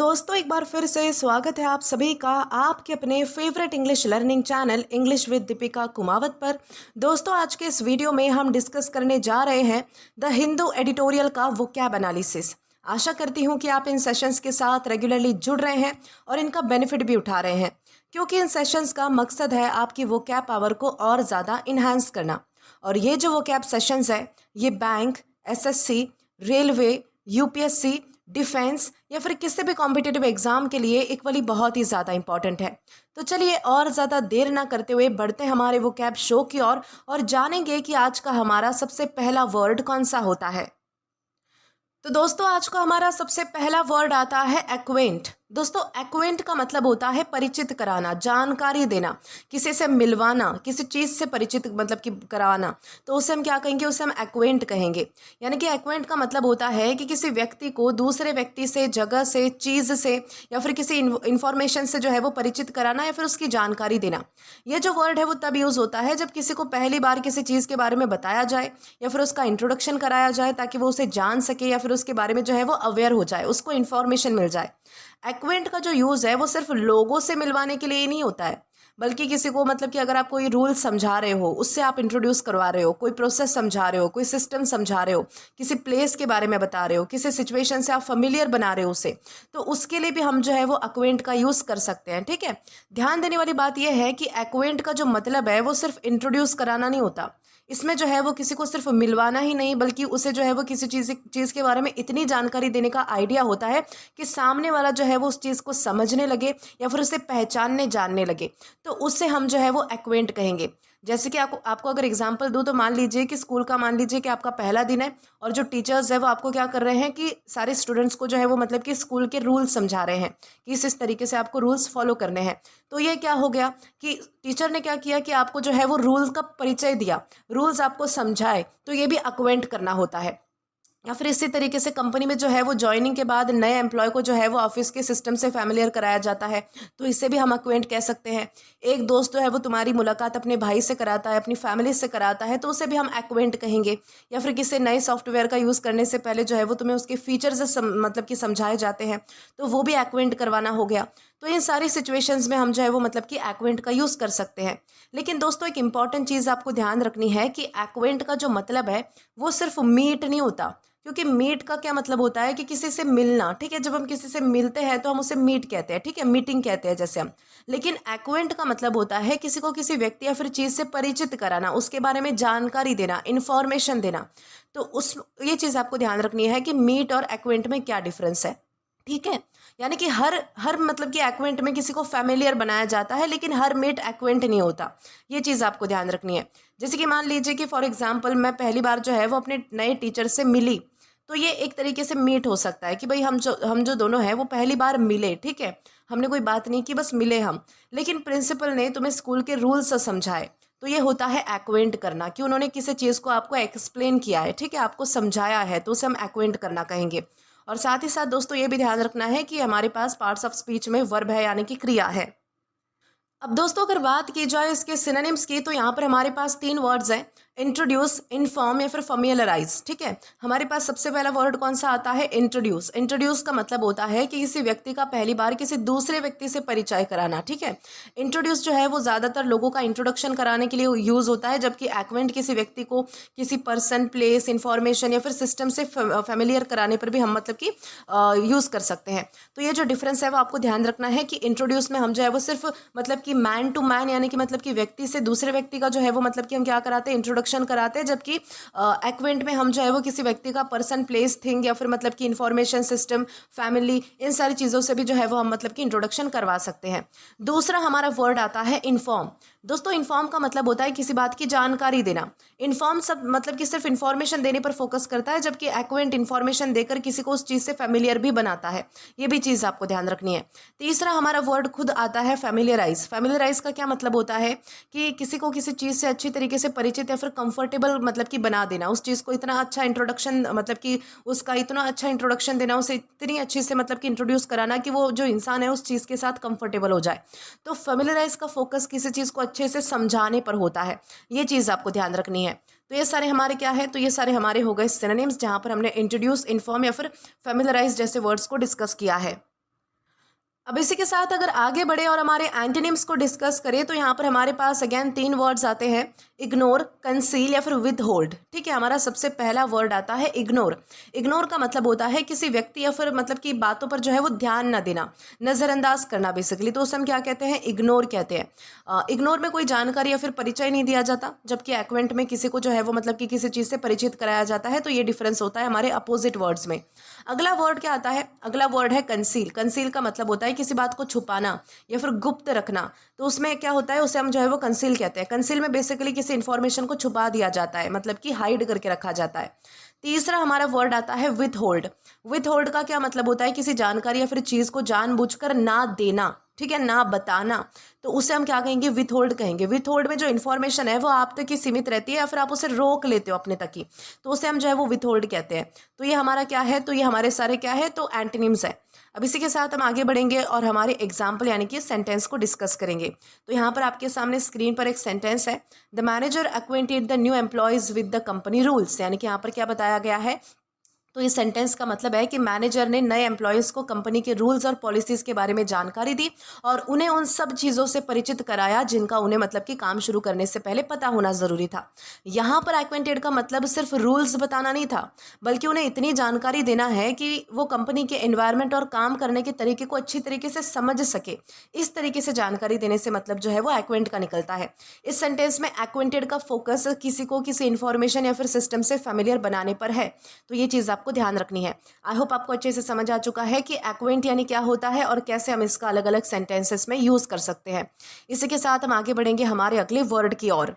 दोस्तों एक बार फिर से स्वागत है आप सभी का आपके अपने favourite English learning channel English with Deepika Kumawat पर। दोस्तों आज के इस वीडियो में हम डिस्कस करने जा रहे हैं द हिंदू एडिटोरियल का वोकैब एनालिसिस। आशा करती हूँ कि आप इन सेशंस के साथ रेगुलरली जुड़ रहे हैं और इनका बेनिफिट भी उठा रहे हैं, क्योंकि इन सेशंस का मकसद है आपकी वोकैब पावर को और ज़्यादा इन्हांस करना। और ये जो वोकैब सेशंस है ये bank, SSC, railway, UPSC, defence या फिर किसी भी कॉम्पिटिटिव एग्जाम के लिए इक्वली बहुत ही ज़्यादा इंपॉर्टेंट है। तो चलिए और ज़्यादा देर ना करते हुए बढ़ते हमारे वोकैब शो की ओर और जानेंगे कि आज का हमारा सबसे पहला वर्ड कौन सा होता है। तो दोस्तों आज का हमारा सबसे पहला वर्ड आता है एक्वेंट। दोस्तों एक्वेंट का मतलब होता है परिचित कराना, जानकारी देना, किसी से मिलवाना, किसी चीज़ से परिचित मतलब कि कराना। तो उसे हम क्या कहेंगे, उसे हम एक्वेंट कहेंगे। यानी कि एक्वेंट का मतलब होता है कि किसी व्यक्ति को दूसरे व्यक्ति से, जगह से, चीज़ से या फिर किसी इंफॉर्मेशन से जो है वो परिचित कराना या फिर उसकी जानकारी देना। ये जो वर्ड है वो तब यूज़ होता है जब किसी को पहली बार किसी चीज़ के बारे में बताया जाए या फिर उसका इंट्रोडक्शन कराया जाए, ताकि वो उसे जान सके या फिर उसके बारे में जो है वो अवेयर हो जाए, उसको इन्फॉर्मेशन मिल जाए। एक्वेंट का जो यूज़ है वो सिर्फ लोगों से मिलवाने के लिए ही नहीं होता है, बल्कि किसी को मतलब कि अगर आप कोई रूल समझा रहे हो, उससे आप इंट्रोड्यूस करवा रहे हो, कोई प्रोसेस समझा रहे हो, कोई सिस्टम समझा रहे हो, किसी प्लेस के बारे में बता रहे हो, किसी सिचुएशन से आप फेमिलियर बना रहे हो उसे, तो उसके लिए भी हम जो है वो एक्वेंट का यूज़ कर सकते हैं। ठीक है, ध्यान देने वाली बात यह है कि एक्वेंट का जो मतलब है वो सिर्फ इंट्रोड्यूस कराना नहीं होता। इसमें जो है वो किसी को सिर्फ मिलवाना ही नहीं, बल्कि उसे जो है वो किसी चीज़ के बारे में इतनी जानकारी देने का आइडिया होता है कि सामने वाला जो है वो उस चीज़ को समझने लगे या फिर उसे पहचानने जानने लगे। तो उससे हम जो है वो एक्वेंट कहेंगे। जैसे कि आपको अगर एग्जांपल दूँ तो मान लीजिए कि स्कूल का, मान लीजिए कि आपका पहला दिन है और जो टीचर्स है वो आपको क्या कर रहे हैं कि सारे स्टूडेंट्स को जो है वो मतलब कि स्कूल के रूल्स समझा रहे हैं कि इस तरीके से आपको रूल्स फॉलो करने हैं। तो ये क्या हो गया कि टीचर ने क्या किया कि आपको जो है वो रूल्स का परिचय दिया, रूल्स आपको समझाए, तो ये भी एक्वेंट करना होता है। या फिर इसी तरीके से कंपनी में जो है वो ज्वाइनिंग के बाद नए एम्प्लॉय को जो है वो ऑफिस के सिस्टम से फैमिलियर कराया जाता है, तो इसे भी हम एक्वेंट कह सकते हैं। एक दोस्त जो है वो तुम्हारी मुलाकात अपने भाई से कराता है, अपनी फैमिली से कराता है, तो उसे भी हम एक्वेंट कहेंगे। या फिर किसी नए सॉफ्टवेयर का यूज़ करने से पहले जो है वो तुम्हें उसके फीचर्स मतलब कि समझाए जाते हैं, तो वो भी एक्वेंट करवाना हो गया। तो इन सारी सिचुएशंस में हम जो है वो मतलब कि एक्वेंट का यूज़ कर सकते हैं। लेकिन दोस्तों एक इंपॉर्टेंट चीज़ आपको ध्यान रखनी है कि एक्वेंट का जो मतलब है वो सिर्फ मीट नहीं होता। क्योंकि मीट का क्या मतलब होता है कि किसी से मिलना। ठीक है, जब हम किसी से मिलते हैं तो हम उसे मीट कहते हैं, ठीक है, मीटिंग कहते हैं जैसे हम। लेकिन एक्वेंट का मतलब होता है किसी को किसी व्यक्ति या फिर चीज़ से परिचित कराना, उसके बारे में जानकारी देना, इन्फॉर्मेशन देना। तो उस ये चीज़ आपको ध्यान रखनी है कि मीट और एक्वेंट में क्या डिफरेंस है। ठीक है, यानी कि हर हर मतलब कि एक्वेंट में किसी को फैमिलियर बनाया जाता है, लेकिन हर मीट एक्वेंट नहीं होता। ये चीज़ आपको ध्यान रखनी है। जैसे कि मान लीजिए कि फॉर एग्जांपल मैं पहली बार जो है वो अपने नए टीचर से मिली, तो ये एक तरीके से मीट हो सकता है कि भाई हम जो दोनों हैं वो पहली बार मिले। ठीक है, हमने कोई बात नहीं की, बस मिले हम, लेकिन प्रिंसिपल ने तुम्हें स्कूल के रूल्स समझाए, तो ये होता है एक्वेंट करना, कि उन्होंने किसी चीज़ को आपको एक्सप्लेन किया है, ठीक है, आपको समझाया है, तो उसे हम एक्वेंट करना कहेंगे। और साथ ही साथ दोस्तों ये भी ध्यान रखना है कि हमारे पास पार्ट्स ऑफ स्पीच में वर्ब है, यानी कि क्रिया है। अब दोस्तों अगर बात की जाए इसके सिनोनिम्स की, तो यहाँ पर हमारे पास 3 वर्ड्स हैं, इंट्रोड्यूस, इन्फॉर्म या फिर फैमिलियराइज। ठीक है, हमारे पास सबसे पहला वर्ड कौन सा आता है, इंट्रोड्यूस। इंट्रोड्यूस का मतलब होता है कि किसी व्यक्ति का पहली बार किसी दूसरे व्यक्ति से परिचय कराना। ठीक है, इंट्रोड्यूस जो है वो ज़्यादातर लोगों का इंट्रोडक्शन कराने के लिए यूज़ होता है, जबकि एक्वेंट किसी व्यक्ति को किसी पर्सन, प्लेस, इंफॉर्मेशन या फिर सिस्टम से फेमिलियर कराने पर भी हम मतलब कि यूज़ कर सकते हैं। तो ये जो डिफरेंस है वो आपको ध्यान रखना है कि इंट्रोड्यूस में हम जो है वो सिर्फ मतलब कि मैन टू मैन, यानी कि मतलब कि व्यक्ति से दूसरे व्यक्ति का जो है वो मतलब कि हम क्या कराते हैं, इंट्रोडक्शन कराते हैं, जबकि एक्वेंट में हम जो है वो किसी व्यक्ति का पर्सन, प्लेस, थिंग या फिर मतलब कि इंफॉर्मेशन सिस्टम, फैमिली, इन सारी चीज़ों से भी जो है वो हम मतलब कि इंट्रोडक्शन करवा सकते हैं। दूसरा हमारा वर्ड आता है इन्फॉर्म। दोस्तों इन्फॉर्म का मतलब होता है किसी बात की जानकारी देना। इन्फॉर्म सब मतलब कि सिर्फ इन्फॉर्मेशन देने पर फोकस करता है, जबकि एक्वेंट इन्फॉर्मेशन देकर किसी को उस चीज़ से फेमिलियर भी बनाता है। ये भी चीज़ आपको ध्यान रखनी है। तीसरा हमारा वर्ड खुद आता है फैमिलियराइज। फैमिलियराइज का क्या मतलब होता है कि किसी को किसी चीज़ से अच्छी तरीके से परिचित या फिर कंफर्टेबल मतलब कि बना देना, उस चीज़ को इतना अच्छा इंट्रोडक्शन मतलब कि उसका इतना अच्छा इंट्रोडक्शन देना, उसे इतनी अच्छी से मतलब कि इंट्रोड्यूस कराना कि वो जो इंसान है उस चीज़ के साथ कंफर्टेबल हो जाए। तो फेमिलियराइज का फोकस किसी चीज़ को अच्छे से समझाने पर होता है। ये चीज़ आपको ध्यान रखनी है। तो ये सारे हमारे क्या है, तो ये सारे हमारे हो गए सिनोनिम्स, जहाँ पर हमने इंट्रोड्यूस, इन्फॉर्म या फिर फेमिलियराइज जैसे वर्ड्स को डिस्कस किया है। अब इसी के साथ अगर आगे बढ़े और हमारे एंटोनिम्स को डिस्कस करें तो यहाँ पर हमारे पास अगेन 3 वर्ड्स आते हैं, इग्नोर, कंसील या फिर विद होल्ड। ठीक है, हमारा सबसे पहला वर्ड आता है इग्नोर। इग्नोर का मतलब होता है किसी व्यक्ति या फिर मतलब की बातों पर जो है वो ध्यान ना देना, नज़रअंदाज करना बेसिकली, तो उसे हम क्या कहते हैं, इग्नोर कहते हैं। इग्नोर में कोई जानकारी या फिर परिचय नहीं दिया जाता, जबकि एक्वेंट में किसी को जो है वो मतलब कि किसी चीज़ से परिचित कराया जाता है। तो ये डिफरेंस होता है हमारे अपोजिट वर्ड्स में। अगला वर्ड क्या आता है, अगला वर्ड है कंसील। कंसील का मतलब होता है किसी बात को छुपाना या फिर गुप्त रखना, तो उसमें क्या होता है, उसे हम जो है वो कंसील कहते हैं। कंसील में बेसिकली किसी इन्फॉर्मेशन को छुपा दिया जाता है, मतलब कि हाइड करके रखा जाता है। तीसरा हमारा वर्ड आता है विथ होल्ड। विथ होल्ड का क्या मतलब होता है, किसी जानकारी या फिर चीज़ को जानबूझकर ना देना, ठीक है, ना बताना, तो उसे हम क्या कहेंगे, विथ होल्ड कहेंगे। विथ होल्ड में जो इन्फॉर्मेशन है वो आप तक ही सीमित रहती है या फिर आप उसे रोक लेते हो अपने तक ही, तो उसे हम जो है वो विथ होल्ड कहते हैं। तो ये हमारा क्या है, तो ये हमारे सारे क्या है, तो एंटोनिम्स है। अब इसी के साथ हम आगे बढ़ेंगे और हमारे एग्जाम्पल यानी कि सेंटेंस को डिस्कस करेंगे। तो यहाँ पर आपके सामने स्क्रीन पर एक सेंटेंस है, the manager acquainted the new employees with the company rules, यानी कि यहाँ पर क्या बताया गया है, तो इस सेंटेंस का मतलब है कि मैनेजर ने नए एम्प्लॉयज़ को कंपनी के रूल्स और पॉलिसीज़ के बारे में जानकारी दी और उन्हें उन सब चीज़ों से परिचित कराया जिनका उन्हें मतलब कि काम शुरू करने से पहले पता होना ज़रूरी था। यहाँ पर एक्वेंटेड का मतलब सिर्फ रूल्स बताना नहीं था, बल्कि उन्हें इतनी जानकारी देना है कि वो कंपनी के एनवायरनमेंट और काम करने के तरीके को अच्छी तरीके से समझ सके। इस तरीके से जानकारी देने से मतलब जो है वो एक्वेंट का निकलता है। इस सेंटेंस में एक्वेंटेड का फोकस किसी को किसी इन्फॉर्मेशन या फिर सिस्टम से फेमिलियर बनाने पर है, तो ये चीज़ आपको ध्यान रखनी है। आई होप आपको अच्छे से समझ आ चुका है कि एक्वेंट यानी क्या होता है और कैसे हम इसका अलग अलग सेंटेंसेस में यूज़ कर सकते हैं। इसी के साथ हम आगे बढ़ेंगे हमारे अगले वर्ड की ओर।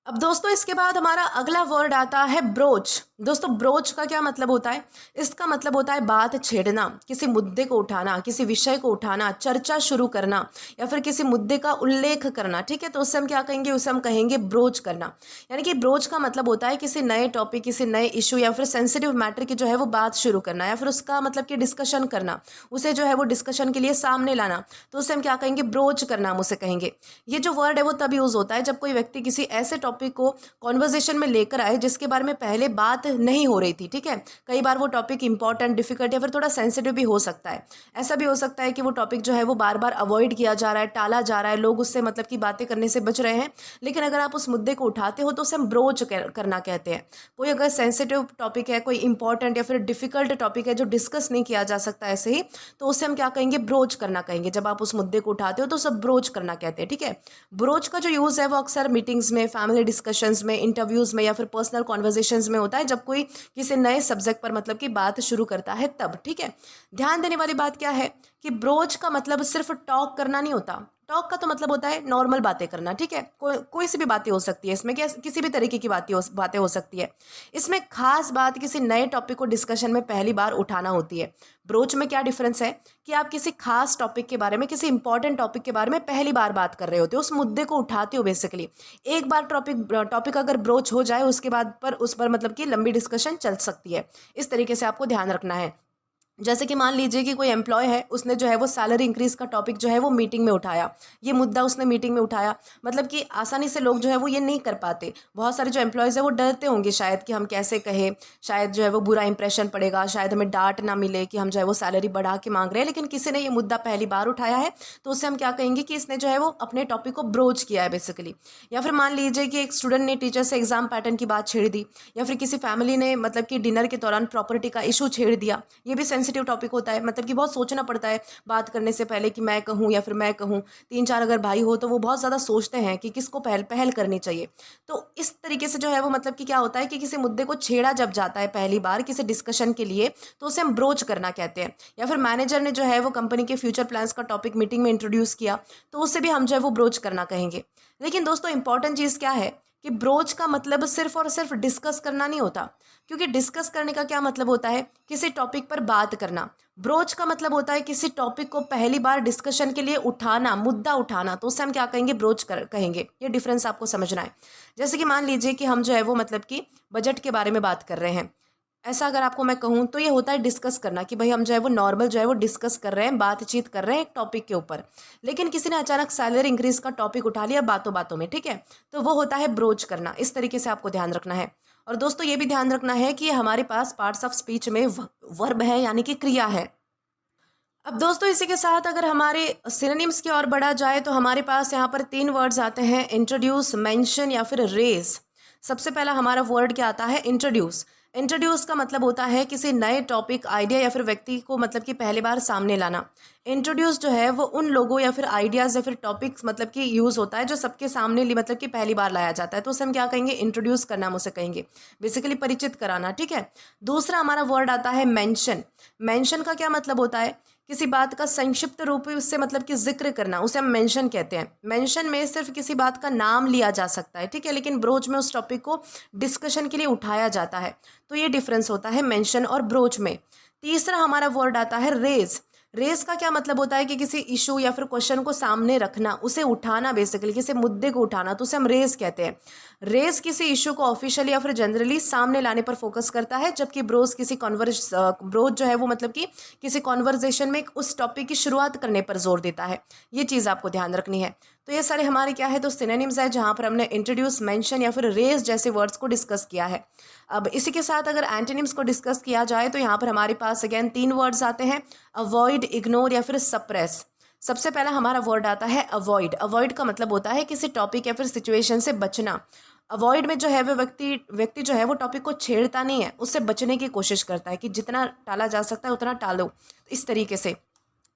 अब दोस्तों इसके बाद हमारा अगला वर्ड आता है ब्रोच। दोस्तों ब्रोच का क्या मतलब होता है, इसका मतलब होता है बात छेड़ना, किसी मुद्दे को उठाना, किसी विषय को उठाना, चर्चा शुरू करना या फिर किसी मुद्दे का उल्लेख करना। ठीक है, तो उससे हम क्या कहेंगे, उसे हम कहेंगे ब्रोच करना। यानी कि ब्रोच का मतलब होता है किसी नए टॉपिक, किसी नए इशू या फिर सेंसिटिव मैटर की जो है वो बात शुरू करना या फिर उसका मतलब कि डिस्कशन करना, उसे जो है वो डिस्कशन के लिए सामने लाना, तो उसे हम क्या कहेंगे, ब्रोच करना हम उसे कहेंगे। ये जो वर्ड है वो तब यूज़ होता है जब कोई व्यक्ति किसी ऐसे टॉपिक को कॉन्वर्जेशन में लेकर आए जिसके बारे में पहले बात नहीं हो रही थी। ठीक है, कई बार वो टॉपिक इंपॉर्टेंट, डिफिकल्ट या फिर थोड़ा सेंसिटिव भी हो सकता है। ऐसा भी हो सकता है कि वो टॉपिक जो है वो बार बार अवॉइड किया जा रहा है, टाला जा रहा है, लोग उससे मतलब कि बातें करने से बच रहे हैं। लेकिन अगर आप उस मुद्दे को उठाते हो तो उसे हम ब्रोच करना कहते हैं। कोई अगर सेंसिटिव टॉपिक है, कोई इंपॉर्टेंट या फिर डिफिकल्ट टॉपिक है जो डिस्कस नहीं किया जा सकता ऐसे ही, तो उसे हम क्या कहेंगे, ब्रोच करना कहेंगे। जब आप उस मुद्दे को उठाते हो तो सब ब्रोच करना कहते हैं। ठीक है, ब्रोच का जो यूज़ है वो अक्सर मीटिंग्स में, फैमिली डिस्कशंस में, इंटरव्यूज़ में या फिर पर्सनल कॉन्वर्जेशंस में होता है, जब कोई किसी नए सब्जेक्ट पर मतलब कि बात शुरू करता है तब। ठीक है, ध्यान देने वाली बात क्या है कि ब्रोच का मतलब सिर्फ टॉक करना नहीं होता। टॉक का तो मतलब होता है नॉर्मल बातें करना। ठीक है, कोई सी भी बातें हो सकती है इसमें, किसी भी तरीके की बातें हो सकती है। इसमें खास बात किसी नए टॉपिक को डिस्कशन में पहली बार उठाना होती है। ब्रोच में क्या डिफरेंस है कि आप किसी खास टॉपिक के बारे में, किसी इंपॉर्टेंट टॉपिक के बारे में पहली बार बात कर रहे होते हो, उस मुद्दे को उठाते हो बेसिकली। एक बार टॉपिक अगर ब्रोच हो जाए उसके बाद पर उस पर मतलब कि लंबी डिस्कशन चल सकती है। इस तरीके से आपको ध्यान रखना है। जैसे कि मान लीजिए कि कोई एम्प्लॉय है, उसने जो है वो सैलरी इंक्रीज़ का टॉपिक जो है वो मीटिंग में उठाया। ये मुद्दा उसने मीटिंग में उठाया, मतलब कि आसानी से लोग जो है वो ये नहीं कर पाते। बहुत सारे जो एम्प्लॉयज़ हैं वो डरते होंगे शायद कि हम कैसे कहें, शायद जो है वो बुरा इंप्रेशन पड़ेगा, शायद हमें डाँट ना मिले कि हम जो है वो सैलरी बढ़ा के माँग रहे हैं। लेकिन किसी ने ये मुद्दा पहली बार उठाया है, तो उससे हम क्या कहेंगे कि इसने जो है वो अपने टॉपिक को ब्रोच किया है बेसिकली। या फिर मान लीजिए कि एक स्टूडेंट ने टीचर से एग्ज़ाम पैटर्न की बात छेड़ दी, या फिर किसी फैमिली ने मतलब कि डिनर के दौरान प्रॉपर्टी का इशू छेड़ दिया। ये भी सेंसिटिव टॉपिक होता है, मतलब कि बहुत सोचना पड़ता है बात करने से पहले कि मैं कहूँ या फिर मैं कहूँ। 3-4 अगर भाई हो तो वो बहुत ज़्यादा सोचते हैं कि किसको पहल पहल करनी चाहिए। तो इस तरीके से जो है वो मतलब कि क्या होता है कि किसी मुद्दे को छेड़ा जब जाता है पहली बार किसी डिस्कशन के लिए, तो उसे हम ब्रोच करना कहते हैं। या फिर मैनेजर ने जो है वो कंपनी के फ्यूचर प्लान्स का टॉपिक मीटिंग में इंट्रोड्यूस किया, तो उससे भी हम जो है वो ब्रोच करना कहेंगे। लेकिन दोस्तों इंपॉर्टेंट चीज़ क्या है कि ब्रोच का मतलब सिर्फ और सिर्फ डिस्कस करना नहीं होता, क्योंकि डिस्कस करने का क्या मतलब होता है, किसी टॉपिक पर बात करना। ब्रोच का मतलब होता है किसी टॉपिक को पहली बार डिस्कशन के लिए उठाना, मुद्दा उठाना, तो उससे हम क्या कहेंगे, कहेंगे। ये डिफरेंस आपको समझना है। जैसे कि मान लीजिए कि हम जो है वो मतलब कि बजट के बारे में बात कर रहे हैं, ऐसा अगर आपको मैं कहूँ तो ये होता है डिस्कस करना कि भाई हम जो है वो नॉर्मल जो है वो डिस्कस कर रहे हैं, बातचीत कर रहे हैं एक टॉपिक के ऊपर। लेकिन किसी ने अचानक सैलरी इंक्रीज का टॉपिक उठा लिया बातों बातों में, ठीक है, तो वो होता है ब्रोच करना। इस तरीके से आपको ध्यान रखना है। और दोस्तों ये भी ध्यान रखना है कि हमारे पास पार्ट्स ऑफ स्पीच में वर्ब है, यानी कि क्रिया है। अब दोस्तों इसी के साथ अगर हमारे सिनोनिम्स की ओर बढ़ा जाए तो हमारे पास यहाँ पर 3 वर्ड्स आते हैं, इंट्रोड्यूस, मेंशन या फिर रेज। सबसे पहला हमारा वर्ड क्या आता है, इंट्रोड्यूस। इंट्रोड्यूस का मतलब होता है किसी नए टॉपिक, आइडिया या फिर व्यक्ति को मतलब कि पहली बार सामने लाना। इंट्रोड्यूस जो है वो उन लोगों या फिर आइडियाज़ या फिर टॉपिक्स मतलब कि यूज़ होता है जो सबके सामने मतलब कि पहली बार लाया जाता है, तो उसे हम क्या कहेंगे, इंट्रोड्यूस करना हम उसे कहेंगे, बेसिकली परिचित कराना। ठीक है। दूसरा हमारा वर्ड आता है मेंशन। मेंशन का क्या मतलब होता है, किसी बात का संक्षिप्त रूप में उससे मतलब कि जिक्र करना, उसे हम मेंशन कहते हैं। मेंशन में सिर्फ किसी बात का नाम लिया जा सकता है, ठीक है, लेकिन ब्रोच में उस टॉपिक को डिस्कशन के लिए उठाया जाता है। तो ये डिफरेंस होता है मेंशन और ब्रोच में। तीसरा हमारा वर्ड आता है रेज। रेज का क्या मतलब होता है कि किसी इशू या फिर क्वेश्चन को सामने रखना, उसे उठाना, बेसिकली किसी मुद्दे को उठाना, तो उसे हम रेज कहते हैं। रेज किसी इशू को ऑफिशियली या फिर जनरली सामने लाने पर फोकस करता है, जबकि ब्रोच जो है वो मतलब कि किसी कॉन्वर्जेशन में उस टॉपिक की शुरुआत करने पर जोर देता है। ये चीज़ आपको ध्यान रखनी है। तो ये सारे हमारे क्या है, तो सिनोनिम्स है जहाँ पर हमने इंट्रोड्यूस, मेंशन या फिर रेज जैसे वर्ड्स को डिस्कस किया है। अब इसी के साथ अगर एंटोनिम्स को डिस्कस किया जाए तो यहाँ पर हमारे पास अगेन 3 वर्ड्स आते हैं, अवॉइड, इग्नोर या फिर सप्रेस। सबसे पहला हमारा वर्ड आता है अवॉइड। अवॉइड का मतलब होता है किसी टॉपिक या फिर सिचुएशन से बचना। अवॉइड में जो है वो व्यक्ति जो है वो टॉपिक को छेड़ता नहीं है, उससे बचने की कोशिश करता है कि जितना टाला जा सकता है उतना टालो, इस तरीके से।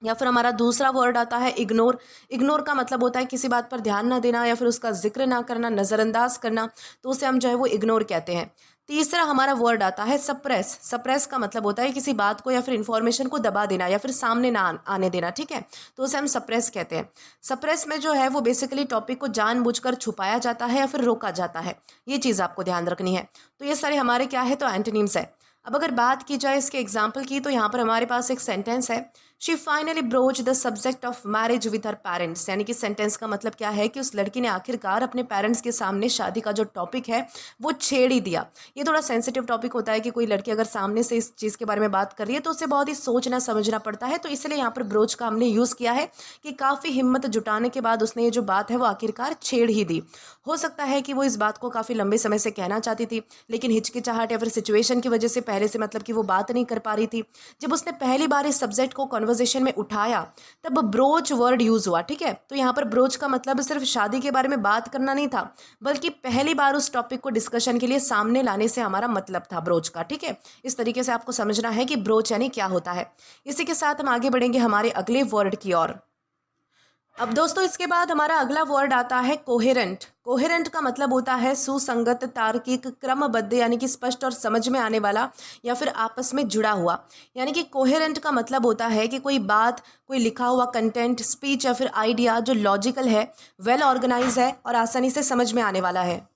या फिर हमारा दूसरा वर्ड आता है इग्नोर। इग्नोर का मतलब होता है किसी बात पर ध्यान ना देना या फिर उसका जिक्र ना करना, नज़रअंदाज करना, तो उसे हम जो है वो इग्नोर कहते हैं। तीसरा हमारा वर्ड आता है सप्रेस। सप्रेस का मतलब होता है किसी बात को या फिर इंफॉर्मेशन को दबा देना या फिर सामने ना आने देना, ठीक है, तो उसे हम सप्रेस कहते हैं। सप्रेस में जो है वो बेसिकली टॉपिक को जानबूझकर छुपाया जाता है या फिर रोका जाता है, ये चीज़ आपको ध्यान रखनी है। तो ये सारे हमारे क्या है, तो एंटोनिम्स है। अब अगर बात की जाए इसके एग्जाम्पल की, तो यहाँ पर हमारे पास एक सेंटेंस है, she finally broach the subject of marriage with her parents. यानी कि सेंटेंस का मतलब क्या है कि उस लड़की ने आखिरकार अपने पेरेंट्स के सामने शादी का जो टॉपिक है वो छेड़ ही दिया। ये थोड़ा सेंसिटिव टॉपिक होता है कि कोई लड़की अगर सामने से इस चीज़ के बारे में बात कर रही है तो उसे बहुत ही सोचना समझना पड़ता है, तो इसलिए यहाँ पर ब्रोच का हमने यूज़ किया है कि काफ़ी हिम्मत जुटाने के बाद उसने ये जो बात है वो आखिरकार छेड़ ही दी। हो सकता है कि वो इस बात को काफ़ी लंबे समय से कहना चाहती थी, लेकिन हिचकिचाहट या फिर सिचुएशन की वजह से पहले से मतलब कि वो बात नहीं कर पा रही थी। जब उसने पहली बार इस सब्जेक्ट को कॉन्वर्जेशन में उठाया तब ब्रोच वर्ड यूज हुआ, ठीक है। तो यहाँ पर ब्रोच का मतलब सिर्फ शादी के बारे में बात करना नहीं था, बल्कि पहली बार उस टॉपिक को डिस्कशन के लिए सामने लाने से हमारा मतलब था ब्रोच का, ठीक है। इस तरीके से आपको समझना है कि ब्रोच यानी क्या होता है। इसी के साथ हम आगे बढ़ेंगे हमारे अगले वर्ड की ओर। अब दोस्तों इसके बाद हमारा अगला वर्ड आता है कोहेरेंट। कोहेरेंट का मतलब होता है सुसंगत, तार्किक, क्रमबद्ध, यानी कि स्पष्ट और समझ में आने वाला या फिर आपस में जुड़ा हुआ। यानी कि कोहेरेंट का मतलब होता है कि कोई बात, कोई लिखा हुआ कंटेंट, स्पीच या फिर आइडिया जो लॉजिकल है, वेल ऑर्गेनाइज है और आसानी से समझ में आने वाला है।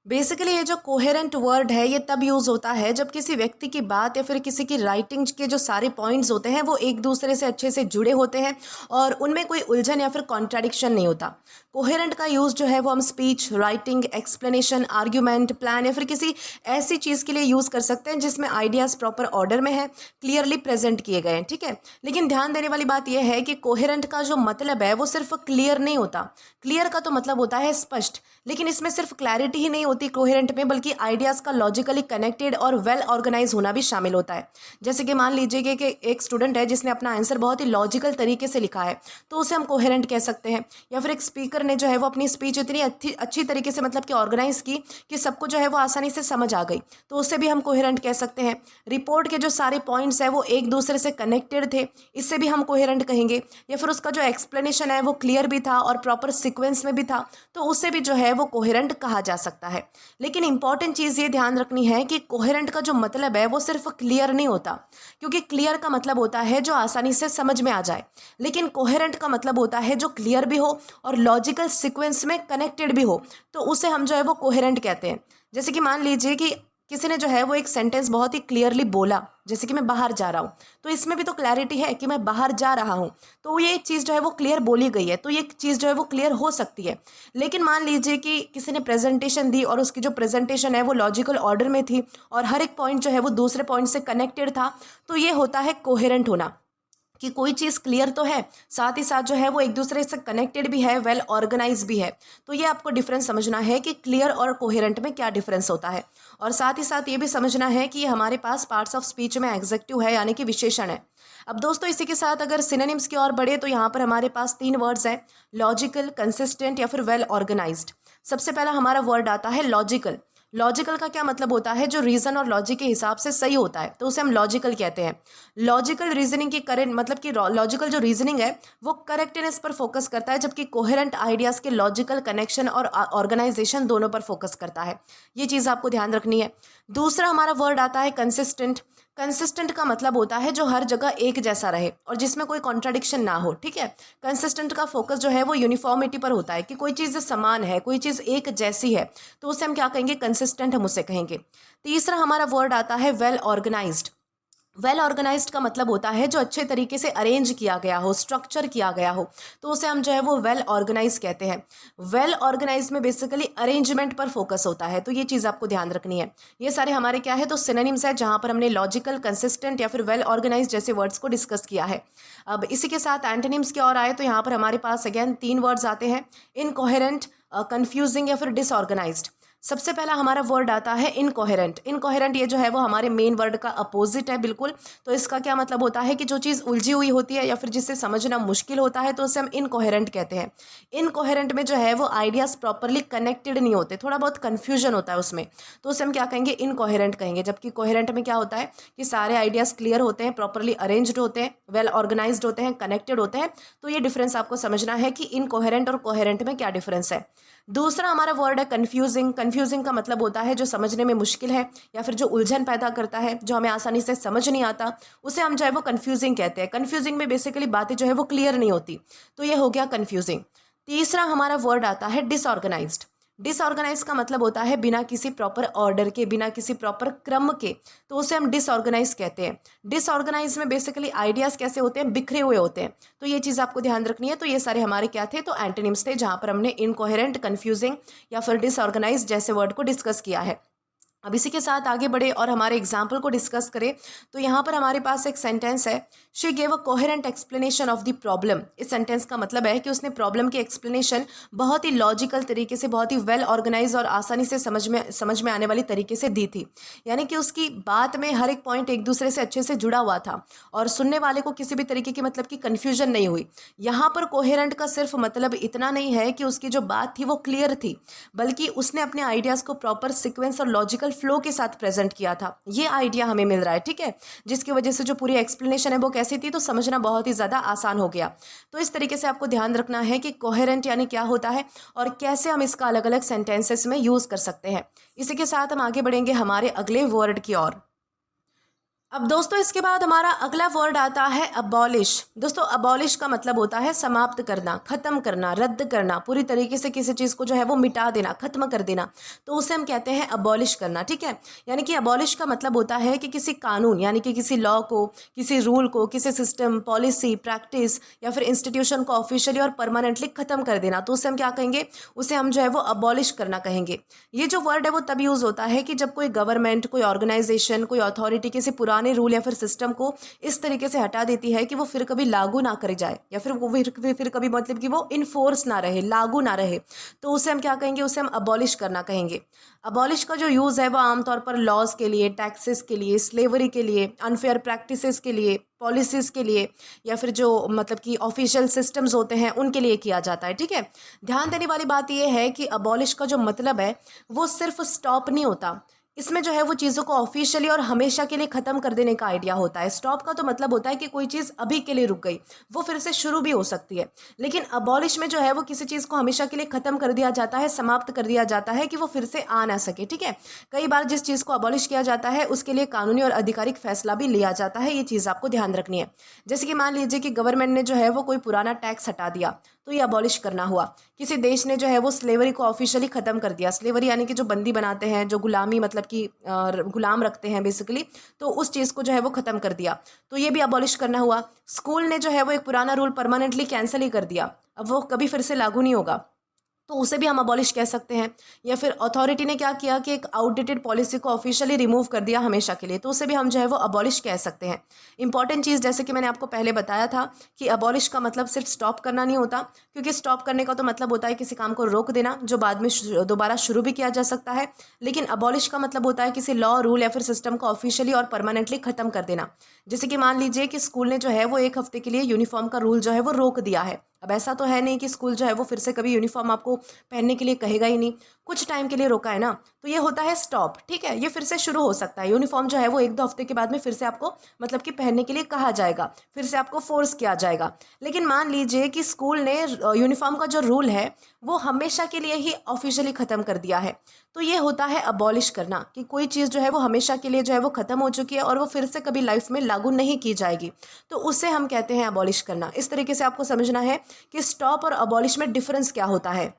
बेसिकली ये जो कोहेरेंट वर्ड है ये तब यूज़ होता है जब किसी व्यक्ति की बात या फिर किसी की राइटिंग के जो सारे पॉइंट्स होते हैं वो एक दूसरे से अच्छे से जुड़े होते हैं और उनमें कोई उलझन या फिर कॉन्ट्राडिक्शन नहीं होता। कोहेरेंट का यूज़ जो है वो हम speech, writing, explanation, argument, plan या फिर किसी ऐसी चीज़ के लिए यूज़ कर सकते हैं जिसमें आइडियाज़ प्रॉपर ऑर्डर में है, क्लियरली प्रेजेंट किए गए हैं, ठीक है। लेकिन ध्यान देने वाली बात यह है कि कोहेरेंट का जो मतलब है वो सिर्फ क्लियर नहीं होता। क्लियर का तो मतलब होता है स्पष्ट, लेकिन इसमें सिर्फ क्लैरिटी ही नहीं होती कोहेरेंट में, बल्कि आइडियाज़ का लॉजिकली कनेक्टेड और वेल ऑर्गेनाइज होना भी शामिल होता है। जैसे कि मान लीजिए कि एक स्टूडेंट है जिसने अपना आंसर बहुत ही लॉजिकल तरीके से लिखा है, तो उसे हम कोहेरेंट कह सकते हैं। या फिर एक स्पीकर ने जो है वो अपनी स्पीच इतनी अच्छी तरीके से मतलब कि ऑर्गेनाइज की कि सबको जो है वो आसानी से समझ आ गई, तो उससे भी हम कोहेरेंट कह सकते हैं। रिपोर्ट के जो सारे पॉइंट्स है वो एक दूसरे से कनेक्टेड थे, इससे भी हम कोहेरेंट कहेंगे। या फिर उसका जो एक्सप्लेनेशन है वो क्लियर भी था और प्रॉपर सिक्वेंस में भी था, तो उससे भी जो है वो कोहेरेंट कहा जा सकता है। लेकिन इंपॉर्टेंट चीज़ ये ध्यान रखनी है कि कोहेरेंट का जो मतलब है वो सिर्फ क्लियर नहीं होता, क्योंकि क्लियर का मतलब होता है जो आसानी से समझ में आ जाए, लेकिन कोहेरेंट का मतलब होता है जो क्लियर भी हो और लॉजिकल सीक्वेंस में कनेक्टेड भी हो, तो उसे हम जो है वो कोहेरेंट कहते हैं। जैसे कि मान लीजिए कि किसी ने जो है वो एक सेंटेंस बहुत ही क्लियरली बोला, जैसे कि मैं बाहर जा रहा हूँ, तो इसमें भी तो क्लैरिटी है कि मैं बाहर जा रहा हूँ, तो ये चीज़ जो है वो क्लियर बोली गई है, तो ये चीज़ जो है वो क्लियर हो सकती है। लेकिन मान लीजिए कि किसी ने प्रेजेंटेशन दी और उसकी जो प्रेजेंटेशन है वो लॉजिकल ऑर्डर में थी और हर एक पॉइंट जो है वो दूसरे पॉइंट से कनेक्टेड था, तो ये होता है कोहेरेंट होना, कि कोई चीज़ क्लियर तो है, साथ ही साथ जो है वो एक दूसरे से कनेक्टेड भी है, वेल ऑर्गेनाइज भी है। तो ये आपको डिफरेंस समझना है कि क्लियर और कोहेरेंट में क्या डिफरेंस होता है। और साथ ही साथ ये भी समझना है कि ये हमारे पास पार्ट्स ऑफ स्पीच में एग्जेक्टिव है, यानी कि विशेषण है। अब दोस्तों इसी के साथ अगर सिनोनिम्स की ओर बढ़े तो यहाँ पर हमारे पास 3 वर्ड्स हैं, लॉजिकल, कंसिस्टेंट या फिर वेल ऑर्गेनाइज्ड। सबसे पहला हमारा वर्ड आता है लॉजिकल। लॉजिकल का क्या मतलब होता है? जो रीजन और लॉजिक के हिसाब से सही होता है तो उसे हम लॉजिकल कहते हैं। लॉजिकल रीजनिंग की करेंट मतलब कि लॉजिकल जो रीजनिंग है वो करेक्टनेस पर फोकस करता है, जबकि कोहेरेंट आइडियाज के लॉजिकल कनेक्शन और ऑर्गेनाइजेशन दोनों पर फोकस करता है। ये चीज़ आपको ध्यान रखनी है। दूसरा हमारा वर्ड आता है कंसिस्टेंट। कंसिस्टेंट का मतलब होता है जो हर जगह एक जैसा रहे और जिसमें कोई कॉन्ट्राडिक्शन ना हो, ठीक है। कंसिस्टेंट का फोकस जो है वो यूनिफॉर्मिटी पर होता है कि कोई चीज़ समान है, कोई चीज़ एक जैसी है, तो उसे हम क्या कहेंगे? कंसिस्टेंट हम उसे कहेंगे। तीसरा हमारा वर्ड आता है वेल ऑर्गेनाइज्ड। वेल ऑर्गेनाइज्ड का मतलब होता है जो अच्छे तरीके से अरेंज किया गया हो, स्ट्रक्चर किया गया हो, तो उसे हम जो है वो वेल ऑर्गेनाइज कहते हैं। वेल ऑर्गेनाइज में बेसिकली अरेंजमेंट पर फोकस होता है, तो ये चीज़ आपको ध्यान रखनी है। ये सारे हमारे क्या है? तो सिनोनिम्स है जहाँ पर हमने लॉजिकल, कंसिस्टेंट या फिर वेल ऑर्गेनाइज जैसे वर्ड्स को डिस्कस किया है। अब इसी के साथ एंटोनिम्स की ओर आए तो यहाँ पर हमारे पास अगेन 3 वर्ड्स आते हैं, इनकोहेरेंट, कंफ्यूजिंग या फिर डिसऑर्गेनाइज्ड। सबसे पहला हमारा वर्ड आता है इनकोहेरेंट। इनकोहेरेंट ये जो है वो हमारे मेन वर्ड का अपोजिट है बिल्कुल। तो इसका क्या मतलब होता है कि जो चीज़ उलझी हुई होती है या फिर जिसे समझना मुश्किल होता है तो उसे हम इनकोहेरेंट कहते हैं। इनकोहेरेंट में जो है वो आइडियाज़ प्रॉपरली कनेक्टेड नहीं होते, थोड़ा बहुत कन्फ्यूजन होता है उसमें, तो उसे हम क्या कहेंगे? इनकोहेरेंट कहेंगे। जबकि कोहेरेंट में क्या होता है कि सारे आइडियाज़ क्लियर होते हैं, प्रॉपरली अरेंज्ड होते हैं, वेल ऑर्गेनाइज्ड होते हैं, कनेक्टेड होते हैं। तो ये डिफरेंस आपको समझना है कि इनकोहेरेंट और कोहेरेंट में क्या डिफरेंस है। दूसरा हमारा वर्ड है कन्फ्यूजिंग। कन्फ्यूजिंग का मतलब होता है जो समझने में मुश्किल है या फिर जो उलझन पैदा करता है, जो हमें आसानी से समझ नहीं आता, उसे हम जो है वो कन्फ्यूजिंग कहते हैं। कन्फ्यूजिंग में बेसिकली बातें जो है वो क्लियर नहीं होती, तो ये हो गया कन्फ्यूजिंग। तीसरा हमारा वर्ड आता है डिसऑर्गेनाइज्ड। डिसऑर्गेनाइज का मतलब होता है बिना किसी प्रॉपर ऑर्डर के, बिना किसी प्रॉपर क्रम के, तो उसे हम डिसऑर्गेनाइज कहते हैं। डिसऑर्गेनाइज में बेसिकली आइडियाज कैसे होते हैं? बिखरे हुए होते हैं, तो ये चीज़ आपको ध्यान रखनी है। तो ये सारे हमारे क्या थे? तो एंटोनिम्स थे, जहां पर हमने इनकोहेरेंट, कंफ्यूजिंग या फिर डिसऑर्गेनाइज जैसे वर्ड को डिस्कस किया है। अब इसी के साथ आगे बढ़े और हमारे एग्जाम्पल को डिस्कस करें तो यहाँ पर हमारे पास एक सेंटेंस है, she gave a coherent explanation of the problem. इस सेंटेंस का मतलब है कि उसने प्रॉब्लम की एक्सप्लेनेशन बहुत ही लॉजिकल तरीके से, बहुत ही वेल ऑर्गेनाइज और आसानी से समझ में आने वाली तरीके से दी थी। यानी कि उसकी बात में हर एक पॉइंट एक दूसरे से अच्छे से जुड़ा हुआ था और सुनने वाले को किसी भी तरीके की मतलब की कन्फ्यूजन नहीं हुई। यहाँ पर कोहेरेंट का सिर्फ मतलब इतना नहीं है कि उसकी जो बात थी वो क्लियर थी, बल्कि उसने अपने आइडियाज़ को प्रॉपर सिक्वेंस और लॉजिकल फ्लो के साथ प्रेजेंट किया था। ये आइडिया हमें मिल रहा है, ठीक है, जिसकी वजह से जो पूरी एक्सप्लेनेशन है वो कैसी थी? तो समझना बहुत ही ज़्यादा आसान हो गया। तो इस तरीके से आपको ध्यान रखना है कि कोहेरेंट यानी क्या होता है और कैसे हम इसका अलग अलग सेंटेंसेस में यूज़ कर सकते हैं। इसी के साथ हम आगे बढ़ेंगे हमारे अगले वर्ड की ओर। अब दोस्तों इसके बाद हमारा अगला वर्ड आता है अबॉलिश। दोस्तों अबॉलिश का मतलब होता है समाप्त करना, खत्म करना, रद्द करना, पूरी तरीके से किसी चीज़ को जो है वो मिटा देना, खत्म कर देना, तो उसे हम कहते हैं अबॉलिश करना, ठीक है। यानी कि अबॉलिश का मतलब होता है कि किसी कानून यानी कि किसी लॉ को, किसी रूल को, किसी सिस्टम, पॉलिसी, प्रैक्टिस या फिर इंस्टीट्यूशन को ऑफिशियली और परमानेंटली खत्म कर देना, तो उसे हम क्या कहेंगे? उसे हम जो है वो अबॉलिश करना कहेंगे। ये जो वर्ड है वो तब यूज़ होता है कि जब कोई गवर्नमेंट, कोई ऑर्गेनाइजेशन, कोई अथॉरिटी किसी पुराने रूल या फिर सिस्टम को इस तरीके से हटा देती है कि वो फिर कभी लागू ना करे जाए या फिर वो फिर कभी मतलब कि वो इन्फोर्स ना रहे, लागू ना रहे, तो उसे हम क्या कहेंगे? उसे हम अबॉलिश करना कहेंगे। अबॉलिश का जो यूज़ है वो आमतौर पर लॉज के लिए, टैक्सेस के लिए, स्लेवरी के लिए, अनफेयर प्रैक्टिसेस के लिए, पॉलिसीज़ के लिए या फिर जो मतलब कि ऑफिशियल सिस्टम्स होते हैं उनके लिए किया जाता है, ठीक है। ध्यान देने वाली बात यह है कि अबॉलिश का जो मतलब है वो सिर्फ स्टॉप नहीं होता, इसमें जो है वो चीज़ों को ऑफिशियली और हमेशा के लिए ख़त्म कर देने का आइडिया होता है। स्टॉप का तो मतलब होता है कि कोई चीज़ अभी के लिए रुक गई, वो फिर से शुरू भी हो सकती है, लेकिन अबॉलिश में जो है वो किसी चीज़ को हमेशा के लिए ख़त्म कर दिया जाता है, समाप्त कर दिया जाता है कि वो फिर से आ ना सके, ठीक है। कई बार जिस चीज़ को अबॉलिश किया जाता है उसके लिए कानूनी और आधिकारिक फैसला भी लिया जाता है, ये चीज़ आपको ध्यान रखनी है। जैसे कि मान लीजिए कि गवर्नमेंट ने जो है वो कोई पुराना टैक्स हटा दिया, तो ये अबॉलिश करना हुआ। किसी देश ने जो है वो स्लेवरी को ऑफिशियली ख़त्म कर दिया, स्लेवरी यानी कि जो बंदी बनाते हैं, जो गुलामी मतलब कि गुलाम रखते हैं बेसिकली, तो उस चीज़ को जो है वो ख़त्म कर दिया, तो ये भी अबॉलिश करना हुआ। स्कूल ने जो है वो एक पुराना रूल परमानेंटली कैंसिल ही कर दिया, अब वो कभी फिर से लागू नहीं होगा, तो उसे भी हम अबॉलिश कह सकते हैं। या फिर अथॉरिटी ने क्या किया कि एक आउटडेटेड पॉलिसी को ऑफिशियली रिमूव कर दिया हमेशा के लिए, तो उसे भी हम जो है वो अबॉलिश कह सकते हैं। इंपॉर्टेंट चीज़, जैसे कि मैंने आपको पहले बताया था कि अबॉलिश का मतलब सिर्फ स्टॉप करना नहीं होता, क्योंकि स्टॉप करने का तो मतलब होता है किसी काम को रोक देना जो बाद में दोबारा शुरू भी किया जा सकता है। लेकिन अबॉलिश का मतलब होता है किसी लॉ, रूल या फिर सिस्टम को ऑफिशियली और परमानेंटली खत्म कर देना। जैसे कि मान लीजिए कि स्कूल ने जो है वो 1 हफ्ते के लिए यूनिफॉर्म का रूल जो है वो रोक दिया है। अब ऐसा तो है नहीं कि स्कूल जो है वो फिर से कभी यूनिफॉर्म आपको पहनने के लिए कहेगा ही नहीं, कुछ टाइम के लिए रोका है ना, तो ये होता है स्टॉप। ठीक है, ये फिर से शुरू हो सकता है। यूनिफॉर्म जो है वो 1-2 हफ्ते के बाद में फिर से आपको मतलब कि पहनने के लिए कहा जाएगा, फिर से आपको फोर्स किया जाएगा। लेकिन मान लीजिए कि स्कूल ने यूनिफॉर्म का जो रूल है वो हमेशा के लिए ही ऑफिशियली ख़त्म कर दिया है, तो ये होता है अबॉलिश करना, कि कोई चीज़ जो है वो हमेशा के लिए जो है वो ख़त्म हो चुकी है और वो फिर से कभी लाइफ में लागू नहीं की जाएगी, तो उसे हम कहते हैं अबॉलिश करना। इस तरीके से आपको समझना है कि स्टॉप और अबॉलिश में डिफरेंस क्या होता है।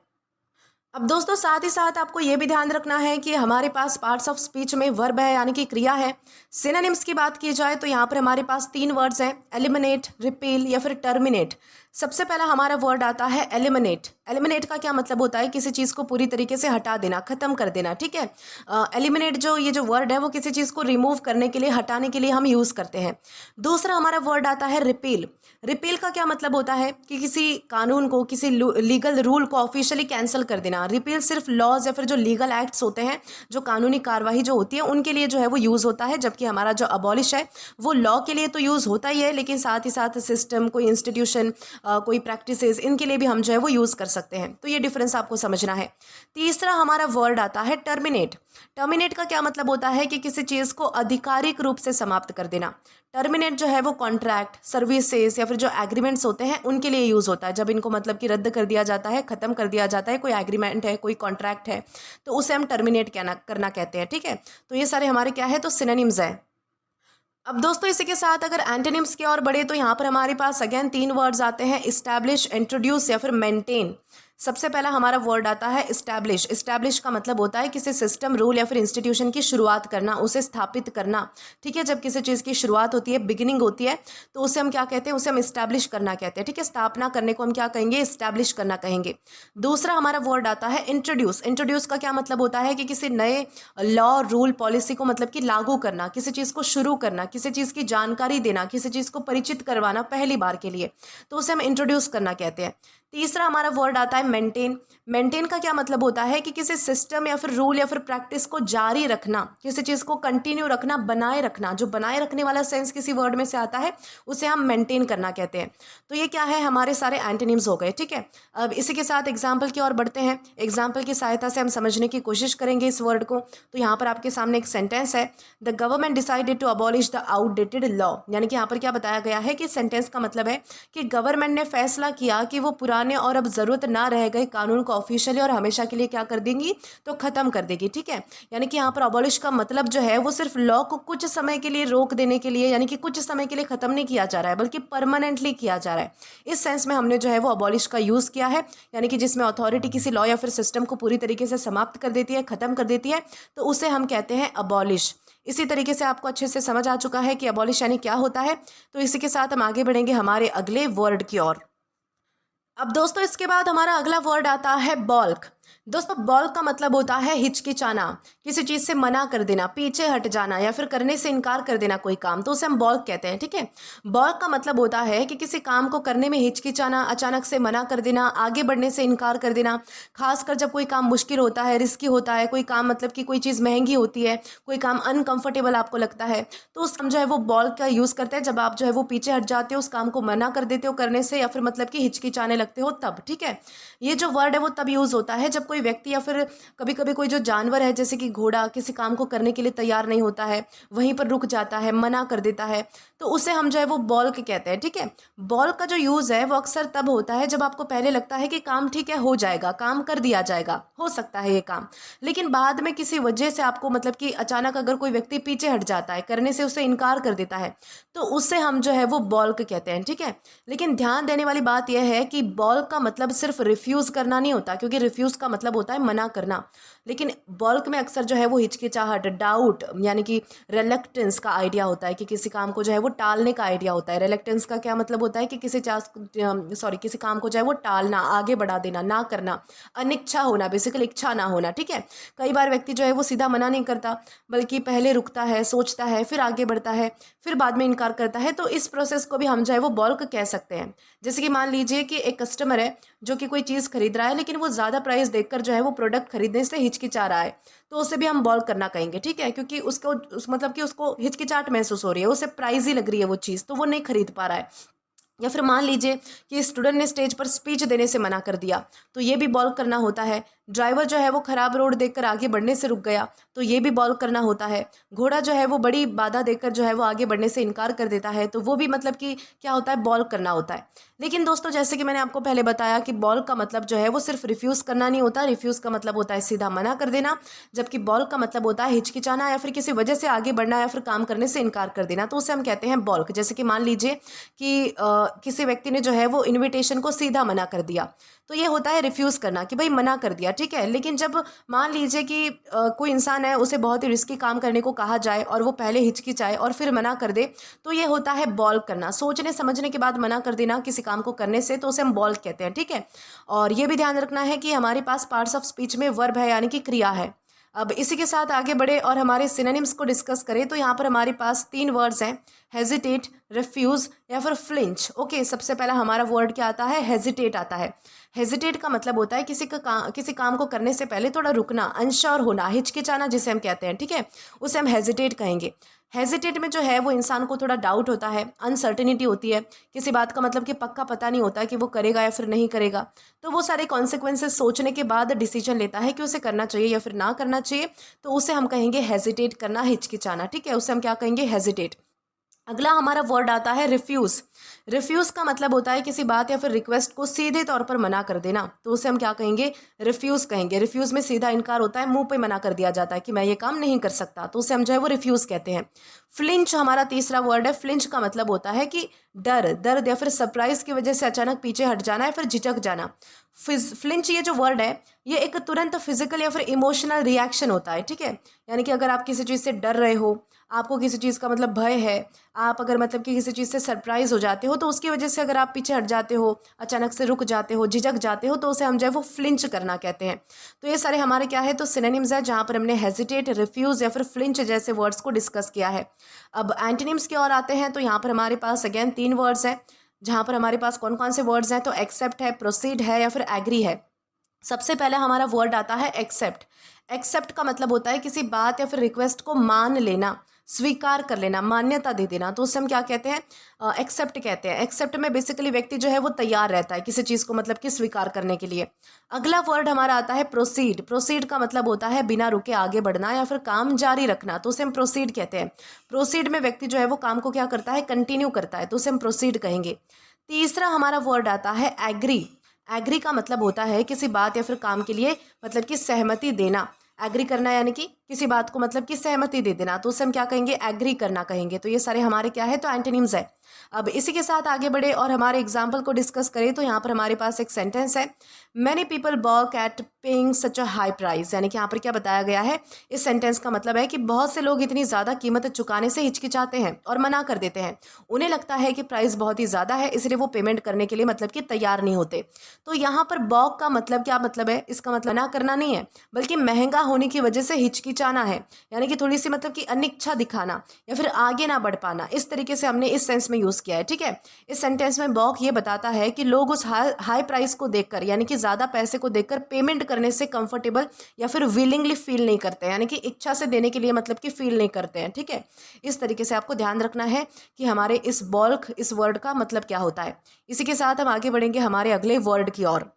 अब दोस्तों साथ ही साथ आपको ये भी ध्यान रखना है कि हमारे पास पार्ट्स ऑफ स्पीच में वर्ब है, यानी कि क्रिया है। सिनोनिम्स की बात की जाए तो यहाँ पर हमारे पास 3 वर्ड्स हैं, एलिमिनेट, रिपील या फिर टर्मिनेट। सबसे पहला हमारा वर्ड आता है एलिमिनेट। एलिमिनेट का क्या मतलब होता है, किसी चीज़ को पूरी तरीके से हटा देना, खत्म कर देना। ठीक है, एलिमिनेट जो ये जो वर्ड है वो किसी चीज़ को रिमूव करने के लिए, हटाने के लिए हम यूज़ करते हैं। दूसरा हमारा वर्ड आता है रिपील। रिपील का क्या मतलब होता है कि किसी कानून को, किसी लीगल रूल को ऑफिशियली कैंसिल कर देना। रिपील सिर्फ लॉज या फिर जो लीगल एक्ट्स होते हैं, जो कानूनी कार्रवाई जो होती है उनके लिए जो है वो यूज़ होता है, जबकि हमारा जो अबॉलिश है वो लॉ के लिए तो यूज़ होता ही है, लेकिन साथ ही साथ सिस्टम, कोई इंस्टीट्यूशन, कोई प्रैक्टिसेस, इनके लिए भी हम जो है वो यूज़ कर सकते हैं। तो ये डिफरेंस आपको समझना है। तीसरा हमारा वर्ड आता है टर्मिनेट। टर्मिनेट का क्या मतलब होता है कि किसी चीज़ को आधिकारिक रूप से समाप्त कर देना। टर्मिनेट जो है वो कॉन्ट्रैक्ट, सर्विसेज या फिर जो एग्रीमेंट्स होते हैं उनके लिए यूज़ होता है, जब इनको मतलब कि रद्द कर दिया जाता है, ख़त्म कर दिया जाता है, कोई एग्रीमेंट है, कोई कॉन्ट्रैक्ट है, तो उसे हम टर्मिनेट करना कहते हैं। ठीक है, तो ये सारे हमारे क्या है, तो सिनोनिम्स है। अब दोस्तों इसी के साथ अगर एंटोनिम्स की और बढ़े तो यहाँ पर हमारे पास अगेन 3 वर्ड्स आते हैं, इस्टेब्लिश, इंट्रोड्यूस या फिर मेंटेन। सबसे पहला हमारा वर्ड आता है इस्टेब्लिश। इस्टेब्लिश का मतलब होता है किसी सिस्टम, रूल या फिर इंस्टीट्यूशन की शुरुआत करना, उसे स्थापित करना। ठीक है, जब किसी चीज़ की शुरुआत होती है, बिगिनिंग होती है, तो उसे हम क्या कहते हैं, उसे हम इस्टेब्लिश करना कहते हैं। ठीक है, स्थापना करने को हम क्या कहेंगे, इस्टेब्लिश करना कहेंगे। दूसरा हमारा वर्ड आता है इंट्रोड्यूस। इंट्रोड्यूस का क्या मतलब होता है कि किसी नए लॉ, रूल, पॉलिसी को मतलब कि लागू करना, किसी चीज़ को शुरू करना, किसी चीज़ की जानकारी देना, किसी चीज़ को परिचित करवाना पहली बार के लिए, तो उसे हम इंट्रोड्यूस करना कहते हैं। तीसरा हमारा वर्ड आता है मेंटेन। मेंटेन का क्या मतलब होता है कि किसी सिस्टम या फिर रूल या फिर प्रैक्टिस को जारी रखना, किसी चीज़ को कंटिन्यू रखना, बनाए रखना। जो बनाए रखने वाला सेंस किसी वर्ड में से आता है उसे हम मेंटेन करना कहते हैं। तो ये क्या है, हमारे सारे एंटोनिम्स हो गए। ठीक है, अब इसी के साथ एग्जाम्पल की ओर बढ़ते हैं। एग्जाम्पल की सहायता से हम समझने की कोशिश करेंगे इस वर्ड को। तो यहाँ पर आपके सामने एक सेंटेंस है, the government decided to abolish the outdated law. यानी कि यहाँ पर क्या बताया गया है कि सेंटेंस का मतलब है कि गवर्नमेंट ने फैसला किया कि वो पुराने और अब जरूरत ना रह गए कानून को ऑफिशियली और हमेशा के लिए क्या कर देंगी, तो खत्म कर देगी। ठीक है, यानी कि यहाँ पर अबॉलिश का मतलब जो है वो सिर्फ लॉ को कुछ समय के लिए रोक देने के लिए, यानी कि कुछ समय के लिए खत्म नहीं किया जा रहा है, बल्कि परमानेंटली किया जा रहा है। इस सेंस में हमने जो है वो अबॉलिश का यूज किया है, यानी कि जिसमें अथॉरिटी किसी लॉ या फिर सिस्टम को पूरी तरीके से समाप्त कर देती है, खत्म कर देती है, तो उसे हम कहते हैं अबॉलिश। इसी तरीके से आपको अच्छे से समझ आ चुका है कि अबॉलिश यानी क्या होता है। तो इसी के साथ हम आगे बढ़ेंगे हमारे अगले वर्ड की ओर। अब दोस्तों इसके बाद हमारा अगला वर्ड आता है बॉल्क। दोस्तों बॉल्क का मतलब होता है हिचकिचाना, किसी चीज़ से मना कर देना, पीछे हट जाना या फिर करने से इनकार कर देना कोई काम, तो उसे हम बॉल्क कहते हैं। ठीक है, बॉल्क का मतलब होता है कि किसी काम को करने में हिचकिचाना, अचानक से मना कर देना, आगे बढ़ने से इनकार कर देना। खासकर जब कोई काम मुश्किल होता है, रिस्की होता है, कोई काम मतलब कि कोई चीज़ महंगी होती है, कोई काम अनकंफर्टेबल आपको लगता है, तो उस काम जो है वो बॉल्क का यूज़ करते हैं। जब आप जो है वो पीछे हट जाते हो, उस काम को मना कर देते हो करने से, या फिर मतलब कि हिचकिचाने लगते हो तब। ठीक है, ये जो वर्ड है वो तब यूज़ होता है जब कोई व्यक्ति या फिर कभी कभी कोई जो जानवर है, जैसे कि घोड़ा, किसी काम को करने के लिए तैयार नहीं होता है, वहीं पर रुक जाता है, मना कर देता है, तो उसे हम जो है वो बॉल्क कहते हैं। ठीक है, बॉल्क का जो यूज़ है वो अक्सर तब होता है जब आपको पहले लगता है कि काम ठीक है, हो जाएगा, काम कर दिया जाएगा, हो सकता है ये काम, लेकिन बाद में किसी वजह से आपको मतलब कि अचानक अगर कोई व्यक्ति पीछे हट जाता है, करने से उसे इनकार कर देता है, तो उससे हम जो है वो बॉल्क कहते हैं। ठीक है, लेकिन ध्यान देने वाली बात यह है कि बॉल्क का मतलब सिर्फ रिफ्यूज़ करना नहीं होता, क्योंकि रिफ्यूज़ का मतलब होता है मना करना, लेकिन बॉल्क में अक्सर जो है वो हिचकिचाहट, डाउट, यानी कि रिलक्टेंस का आइडिया होता है कि किसी काम को जो है वो वो टालने का आइडिया होता है। रिलेक्टेंस का क्या मतलब होता है कि किसी काम को जो है वो टालना, आगे बढ़ा देना, ना करना, अनिच्छा होना, बेसिकली इच्छा ना होना, ठीक है। कई बार व्यक्ति जो है वो सीधा मना नहीं करता, बल्कि पहले रुकता है, सोचता है, फिर आगे बढ़ता है, फिर बाद में इनकार करता है। तो इस प्रोसेस को भी हम जो है वो बल्क कह सकते हैं। जैसे कि मान लीजिए कि एक कस्टमर है जो कि कोई चीज़ खरीद रहा है, लेकिन वो ज़्यादा प्राइस देखकर जो है वो प्रोडक्ट खरीदने से हिचकिचा रहा है, तो उसे भी हम बल्क करना कहेंगे, ठीक है। क्योंकि मतलब कि उसको हिचकिचाहट महसूस हो रही है, उसे प्राइस ही लग रही है वो चीज़, तो वो नहीं खरीद पा रहा है। या फिर मान लीजिए कि स्टूडेंट ने स्टेज पर स्पीच देने से मना कर दिया, तो ये भी बॉल्क करना होता है। ड्राइवर जो है वो खराब रोड देखकर आगे बढ़ने से रुक गया, तो ये भी बॉल्क करना होता है। घोड़ा जो है वो बड़ी बाधा देखकर जो है वो आगे बढ़ने से इनकार कर देता है, तो वो भी मतलब कि क्या होता है, बॉल्क करना होता है। लेकिन दोस्तों, जैसे कि मैंने आपको पहले बताया कि बॉल्क का मतलब जो है वो सिर्फ रिफ्यूज़ करना नहीं होता। रिफ्यूज़ का मतलब होता है सीधा मना कर देना, जबकि बॉल्क का मतलब होता है हिचकिचाना या फिर किसी वजह से आगे बढ़ना या फिर काम करने से इनकार कर देना, तो उसे हम कहते हैं बॉल्क। जैसे कि मान लीजिए कि किसी व्यक्ति ने जो है वो इनविटेशन को सीधा मना कर दिया, तो ये होता है रिफ्यूज़ करना, कि भाई मना कर दिया, ठीक है। लेकिन जब मान लीजिए कि कोई इंसान है, उसे बहुत ही रिस्की काम करने को कहा जाए और वो पहले हिचकिचाए और फिर मना कर दे, तो ये होता है बॉल्क करना। सोचने समझने के बाद मना कर देना किसी काम को करने से, तो उसे हम बॉल्क कहते हैं, ठीक है। और ये भी ध्यान रखना है कि हमारे पास पार्ट्स ऑफ स्पीच में वर्ब है, यानी कि क्रिया है। अब इसी के साथ आगे बढ़े और हमारे सिनोनिम्स को डिस्कस करें, तो यहाँ पर हमारे पास 3 वर्ड्स हैं, हेजिटेट, रिफ्यूज़ या फिर फ्लिंच। ओके, सबसे पहला हमारा वर्ड क्या आता है, हेजिटेट आता है। हेजिटेट का मतलब होता है किसी काम को करने से पहले थोड़ा रुकना, अनश्योर होना, हिचकिचाना जिसे हम कहते हैं, ठीक है, उसे हम हेजिटेट कहेंगे। हेजिटेट में जो है वो इंसान को थोड़ा डाउट होता है, अनसर्टेनिटी होती है, किसी बात का मतलब कि पक्का पता नहीं होता कि वो करेगा या फिर नहीं करेगा, तो वो सारे कॉन्सिक्वेंसेस सोचने के बाद डिसीजन लेता है कि उसे करना चाहिए या फिर ना करना चाहिए, तो उसे हम कहेंगे हेजिटेट करना, हिचकिचाना, ठीक है, उसे हम क्या कहेंगे, हेजिटेट। अगला हमारा वर्ड आता है रिफ्यूज़। रिफ्यूज़ का मतलब होता है किसी बात या फिर रिक्वेस्ट को सीधे तौर पर मना कर देना, तो उसे हम क्या कहेंगे, रिफ्यूज़ कहेंगे। रिफ्यूज़ में सीधा इनकार होता है, मुंह पे मना कर दिया जाता है कि मैं ये काम नहीं कर सकता, तो उसे हम जो है वो रिफ्यूज़ कहते हैं। फ्लिंच हमारा तीसरा वर्ड है। फ्लिंच का मतलब होता है कि डर, दर्द या फिर सरप्राइज की वजह से अचानक पीछे हट जाना या फिर झिझक जाना। फ्लिंच ये जो वर्ड है, ये एक तुरंत फिजिकल या फिर इमोशनल रिएक्शन होता है, ठीक है। यानी कि अगर आप किसी चीज़ से डर रहे हो, आपको किसी चीज़ का मतलब भय है, आप अगर मतलब कि किसी चीज़ से सरप्राइज हो जाते हो, तो उसकी वजह से अगर आप पीछे हट जाते हो, अचानक से रुक जाते हो, झिझक जाते हो, तो उसे हम जो है वो फ्लिंच करना कहते हैं। तो ये सारे हमारे क्या है, तो सिनोनिम्स है, जहाँ पर हमने हेजिटेट, रिफ्यूज़ या फिर फ्लिंच जैसे वर्ड्स को डिस्कस किया है। अब एंटोनिम्स की ओर आते हैं, तो यहाँ पर हमारे पास अगेन 3 वर्ड्स हैं, जहाँ पर हमारे पास कौन कौन से वर्ड्स हैं, तो एक्सेप्ट है, प्रोसीड है या फिर एग्री है। सबसे पहला हमारा वर्ड आता है एक्सेप्ट। एक्सेप्ट का मतलब होता है किसी बात या फिर रिक्वेस्ट को मान लेना, स्वीकार कर लेना, मान्यता दे देना, तो उससे हम क्या कहते हैं, एक्सेप्ट कहते हैं। एक्सेप्ट में बेसिकली व्यक्ति जो है वो तैयार रहता है किसी चीज़ को मतलब कि स्वीकार करने के लिए। अगला वर्ड हमारा आता है प्रोसीड। प्रोसीड का मतलब होता है बिना रुके आगे बढ़ना या फिर काम जारी रखना, तो उसे हम प्रोसीड कहते हैं। प्रोसीड में व्यक्ति जो है वो काम को क्या करता है, कंटिन्यू करता है, तो उसे हम प्रोसीड कहेंगे। तीसरा हमारा वर्ड आता है एग्री। एग्री का मतलब होता है किसी बात या फिर काम के लिए मतलब कि सहमति देना। एग्री करना यानी कि किसी बात को मतलब कि सहमति दे देना, तो उसे हम क्या कहेंगे, एग्री करना कहेंगे। तो ये सारे हमारे क्या है, तो एंटोनिम्स है। अब इसी के साथ आगे बढ़े और हमारे एग्जाम्पल को डिस्कस करें, तो यहाँ पर हमारे पास एक सेंटेंस है, many people balk at paying such a high price. यानी कि यहाँ पर क्या बताया गया है, इस सेंटेंस का मतलब है कि बहुत से लोग इतनी ज़्यादा कीमत चुकाने से हिचकिचाते हैं और मना कर देते हैं। उन्हें लगता है कि प्राइस बहुत ही ज़्यादा है, इसलिए वो पेमेंट करने के लिए मतलब कि तैयार नहीं होते। तो यहाँ पर balk का मतलब क्या मतलब है, इसका मतलब मना करना नहीं है, बल्कि महंगा होने की वजह से हिचकिचाना है, यानी कि थोड़ी सी मतलब कि अनिच्छा दिखाना या फिर आगे ना बढ़ पाना। इस तरीके से हमने इस सेंस में यूज़ किया है, ठीक है। इस सेंटेंस में balk ये बताता है कि लोग उस हाई प्राइस को देखकर, यानी कि ज़्यादा पैसे को देखकर पेमेंट करने से कंफर्टेबल या फिर विलिंगली फील नहीं करते हैं, यानी कि इच्छा से देने के लिए मतलब कि फील नहीं करते हैं, ठीक है। इस तरीके से आपको ध्यान रखना है कि हमारे इस balk, इस वर्ड का मतलब क्या होता है। इसी के साथ हम आगे बढ़ेंगे हमारे अगले वर्ड की ओर।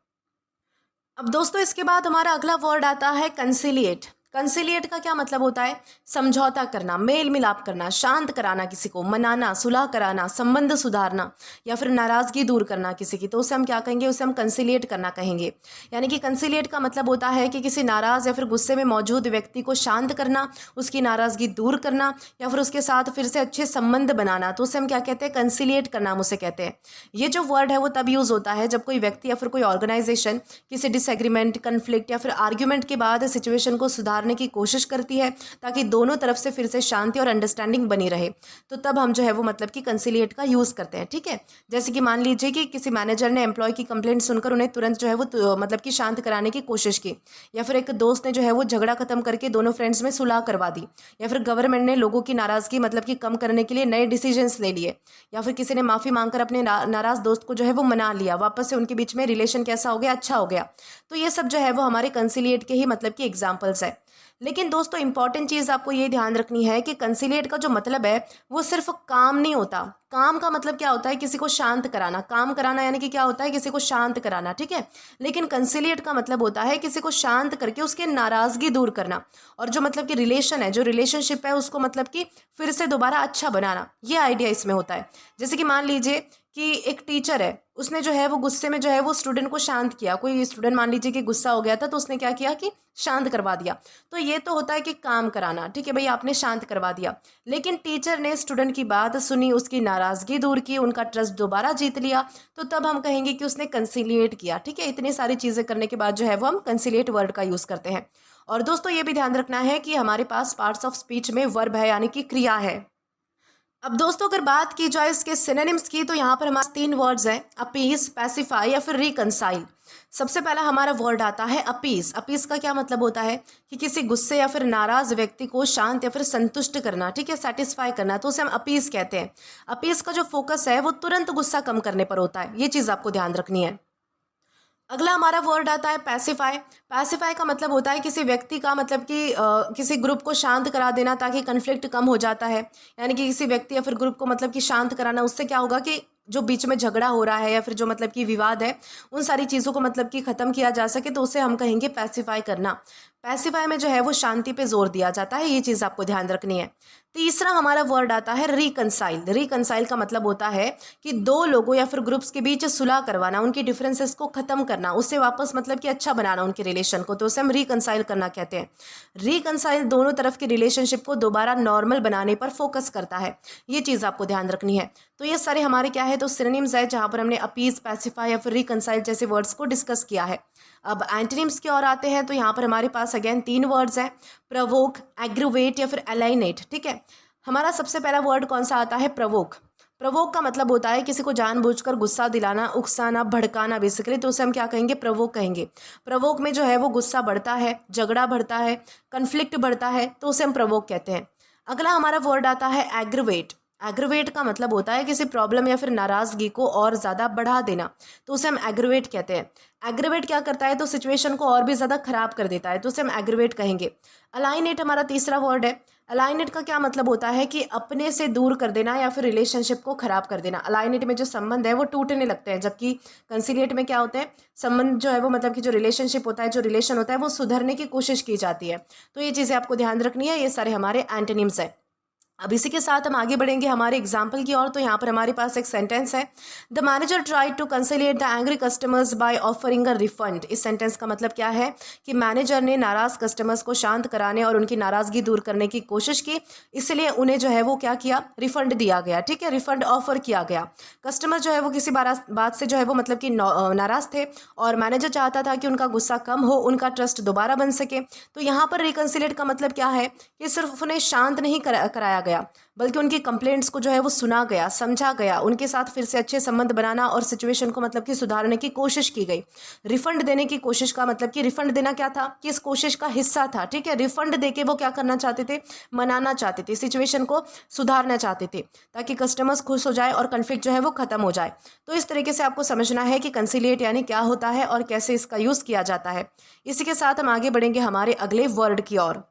अब दोस्तों, इसके बाद हमारा अगला वर्ड आता है कंसिलिएट। कंसिलिएट का क्या मतलब होता है, समझौता करना, मेल मिलाप करना, शांत कराना, किसी को मनाना, सुलह कराना, संबंध सुधारना या फिर नाराजगी दूर करना किसी की, तो उसे हम क्या कहेंगे, उसे हम कंसिलिएट करना कहेंगे। यानी कि कंसिलिएट का मतलब होता है कि किसी नाराज या फिर गुस्से में मौजूद व्यक्ति को शांत करना, उसकी नाराजगी दूर करना या फिर उसके साथ फिर से अच्छे संबंध बनाना, तो उसे हम क्या कहते हैं, कंसिलिएट करना हम उसे कहते हैं। ये जो वर्ड है वो तब यूज़ होता है जब कोई व्यक्ति या फिर कोई ऑर्गेनाइजेशन किसी डिसएग्रीमेंट, कन्फ्लिक्ट या फिर आर्ग्यूमेंट के बाद सिचुएशन को सुधार सुधारने की कोशिश करती है ताकि दोनों तरफ से फिर से शांति और अंडरस्टैंडिंग बनी रहे, तो तब हम जो है वो मतलब कि कंसिलिएट का यूज़ करते हैं। ठीक है, जैसे कि मान लीजिए कि किसी मैनेजर ने एम्प्लॉय की कंप्लेंट सुनकर उन्हें तुरंत जो है वो मतलब कि शांत कराने की कोशिश की, या फिर एक दोस्त ने जो है वो झगड़ा खत्म करके दोनों फ्रेंड्स में सुलह करवा दी, या फिर गवर्नमेंट ने लोगों की नाराज़गी मतलब कि कम करने के लिए नए डिसीजंस ले लिए, या फिर किसी ने माफ़ी मांगकर अपने नाराज़ दोस्त को जो है वो मना लिया, वापस से उनके बीच में रिलेशन कैसा हो गया, अच्छा हो गया। तो ये सब जो है वो हमारे कंसिलिएट के ही मतलब कि एग्जाम्पल्स है। लेकिन दोस्तों इंपॉर्टेंट चीज़ आपको ये ध्यान रखनी है कि कंसिलिएट का जो मतलब है वो सिर्फ काम नहीं होता। काम का मतलब क्या होता है, किसी को शांत कराना, काम कराना यानी कि क्या होता है, किसी को शांत कराना। ठीक है, लेकिन कंसिलिएट का मतलब होता है किसी को शांत करके उसके नाराज़गी दूर करना, और जो मतलब कि रिलेशन है, जो रिलेशनशिप है, उसको मतलब कि फिर से दोबारा अच्छा बनाना, ये आइडिया इसमें होता है। जैसे कि मान लीजिए कि एक टीचर है, उसने जो है वो गुस्से में जो है वो स्टूडेंट को शांत किया। कोई स्टूडेंट मान लीजिए कि गुस्सा हो गया था, तो उसने क्या किया कि शांत करवा दिया। तो ये तो होता है कि काम कराना। ठीक है भाई, आपने शांत करवा दिया, लेकिन टीचर ने स्टूडेंट की बात सुनी, उसकी नाराज़गी दूर की, उनका ट्रस्ट दोबारा जीत लिया, तो तब हम कहेंगे कि उसने कंसिलिएट किया। ठीक है, इतनी सारी चीज़ें करने के बाद जो है वो हम कंसिलिएट वर्ड का यूज़ करते हैं। और दोस्तों ये भी ध्यान रखना है कि हमारे पास पार्ट्स ऑफ स्पीच में वर्ब है, यानी कि क्रिया है। अब दोस्तों अगर बात की जाए इसके सिनोनिम्स की, तो यहाँ पर हमारे 3 वर्ड्स हैं, अपीस, पैसिफाई या फिर रिकंसाइल। सबसे पहला हमारा वर्ड आता है अपीस। अपीस का क्या मतलब होता है कि किसी गुस्से या फिर नाराज व्यक्ति को शांत या फिर संतुष्ट करना, ठीक है, सेटिस्फाई करना, तो उसे हम अपीस कहते हैं। अपीस का जो फोकस है वो तुरंत गुस्सा कम करने पर होता है, ये चीज़ आपको ध्यान रखनी है। अगला हमारा वर्ड आता है पैसिफाई। पैसिफाई का मतलब होता है किसी व्यक्ति का मतलब कि किसी ग्रुप को शांत करा देना ताकि कन्फ्लिक्ट कम हो जाता है। यानी कि किसी व्यक्ति या फिर ग्रुप को मतलब कि शांत कराना, उससे क्या होगा कि जो बीच में झगड़ा हो रहा है या फिर जो मतलब कि विवाद है, उन सारी चीज़ों को मतलब कि ख़त्म किया जा सके, तो उसे हम कहेंगे पैसिफाई करना। पैसिफाई में जो है वो शांति पे जोर दिया जाता है, ये चीज़ आपको ध्यान रखनी है। तीसरा हमारा वर्ड आता है रिकंसाइल। रिकंसाइल का मतलब होता है कि दो लोगों या फिर ग्रुप्स के बीच सुलह करवाना, उनकी डिफरेंसेस को ख़त्म करना, उससे वापस मतलब कि अच्छा बनाना उनके रिलेशन को, तो उसे हम रिकंसाइल करना कहते हैं। रिकंसाइल दोनों तरफ की रिलेशनशिप को दोबारा नॉर्मल बनाने पर फोकस करता है, ये चीज़ आपको ध्यान रखनी है। तो ये सारे हमारे क्या है, तो सिनोनिम्स है जहाँ पर हमने अपीज, पैसिफाई या फिर रिकंसाइल जैसे वर्ड्स को डिस्कस किया है। अब एंटोनिम्स की ओर आते हैं, तो यहाँ पर हमारे पास अगेन 3 वर्ड्स हैं, प्रवोक, एग्रीवेट या फिर अलाइनेट। ठीक है, हमारा सबसे पहला वर्ड कौन सा आता है, प्रवोक। प्रवोक का मतलब होता है किसी को जानबूझकर गुस्सा दिलाना, उकसाना, भड़काना बेसिकली, तो उसे हम क्या कहेंगे, प्रवोक कहेंगे। प्रवोक में जो है वो गुस्सा बढ़ता है, झगड़ा बढ़ता है, कन्फ्लिक्ट बढ़ता है, तो उसे हम प्रवोक कहते हैं। अगला हमारा वर्ड आता है एग्रीवेट। एग्रीवेट का मतलब होता है किसी प्रॉब्लम या फिर नाराज़गी को और ज़्यादा बढ़ा देना, तो उसे हम एग्रीवेट कहते हैं। एग्रीवेट क्या करता है, तो सिचुएशन को और भी ज़्यादा ख़राब कर देता है, तो उसे हम एग्रीवेट कहेंगे। अलाइनेट हमारा तीसरा वर्ड है। अलाइनेट का क्या मतलब होता है कि अपने से दूर कर देना या फिर रिलेशनशिप को ख़राब कर देना। अलाइनेट में जो संबंध है वो टूटने लगते हैं, जबकि कंसिलिएट में क्या होते हैं, संबंध जो है वो मतलब कि जो रिलेशनशिप होता है, जो रिलेशन होता है, वो सुधरने की कोशिश की जाती है। तो ये चीज़ें आपको ध्यान रखनी है, ये सारे हमारे एंटोनिम्स हैं। अब इसी के साथ हम आगे बढ़ेंगे हमारे एग्जाम्पल की ओर। तो यहाँ पर हमारे पास एक सेंटेंस है, the manager tried to conciliate the angry customers by offering a refund. इस सेंटेंस का मतलब क्या है कि मैनेजर ने नाराज़ कस्टमर्स को शांत कराने और उनकी नाराज़गी दूर करने की कोशिश की, इसलिए उन्हें जो है वो क्या किया, रिफंड दिया गया। ठीक है, रिफंड ऑफर किया गया। कस्टमर जो है वो किसी बात से जो है वो मतलब कि नाराज़ थे, और मैनेजर चाहता था कि उनका गुस्सा कम हो, उनका ट्रस्ट दोबारा बन सके। तो यहाँ पर रिकंसिलिएट का मतलब क्या है कि सिर्फ उन्हें शांत नहीं कराया गया, बल्कि उनकी कंप्लेंट्स को जो है वो सुना गया, समझा गया, उनके साथ फिर से अच्छे संबंध बनाना और सिचुएशन को मतलब कि सुधारने की कोशिश की गई। रिफंड देने की कोशिश का मतलब कि रिफंड देना क्या था, कि इस कोशिश का हिस्सा था। ठीक है, रिफंड देके वो क्या करना चाहते थे, मनाना चाहते थे, सिचुएशन को सुधारना चाहते थे, ताकि कस्टमर्स खुश हो जाए और कन्फ्लिक्ट जो है वो खत्म हो जाए। तो इस तरीके से आपको समझना है कि कंसिलिएट यानी क्या होता है और कैसे इसका यूज़ किया जाता है। इसी के साथ हम आगे बढ़ेंगे हमारे अगले वर्ड की ओर।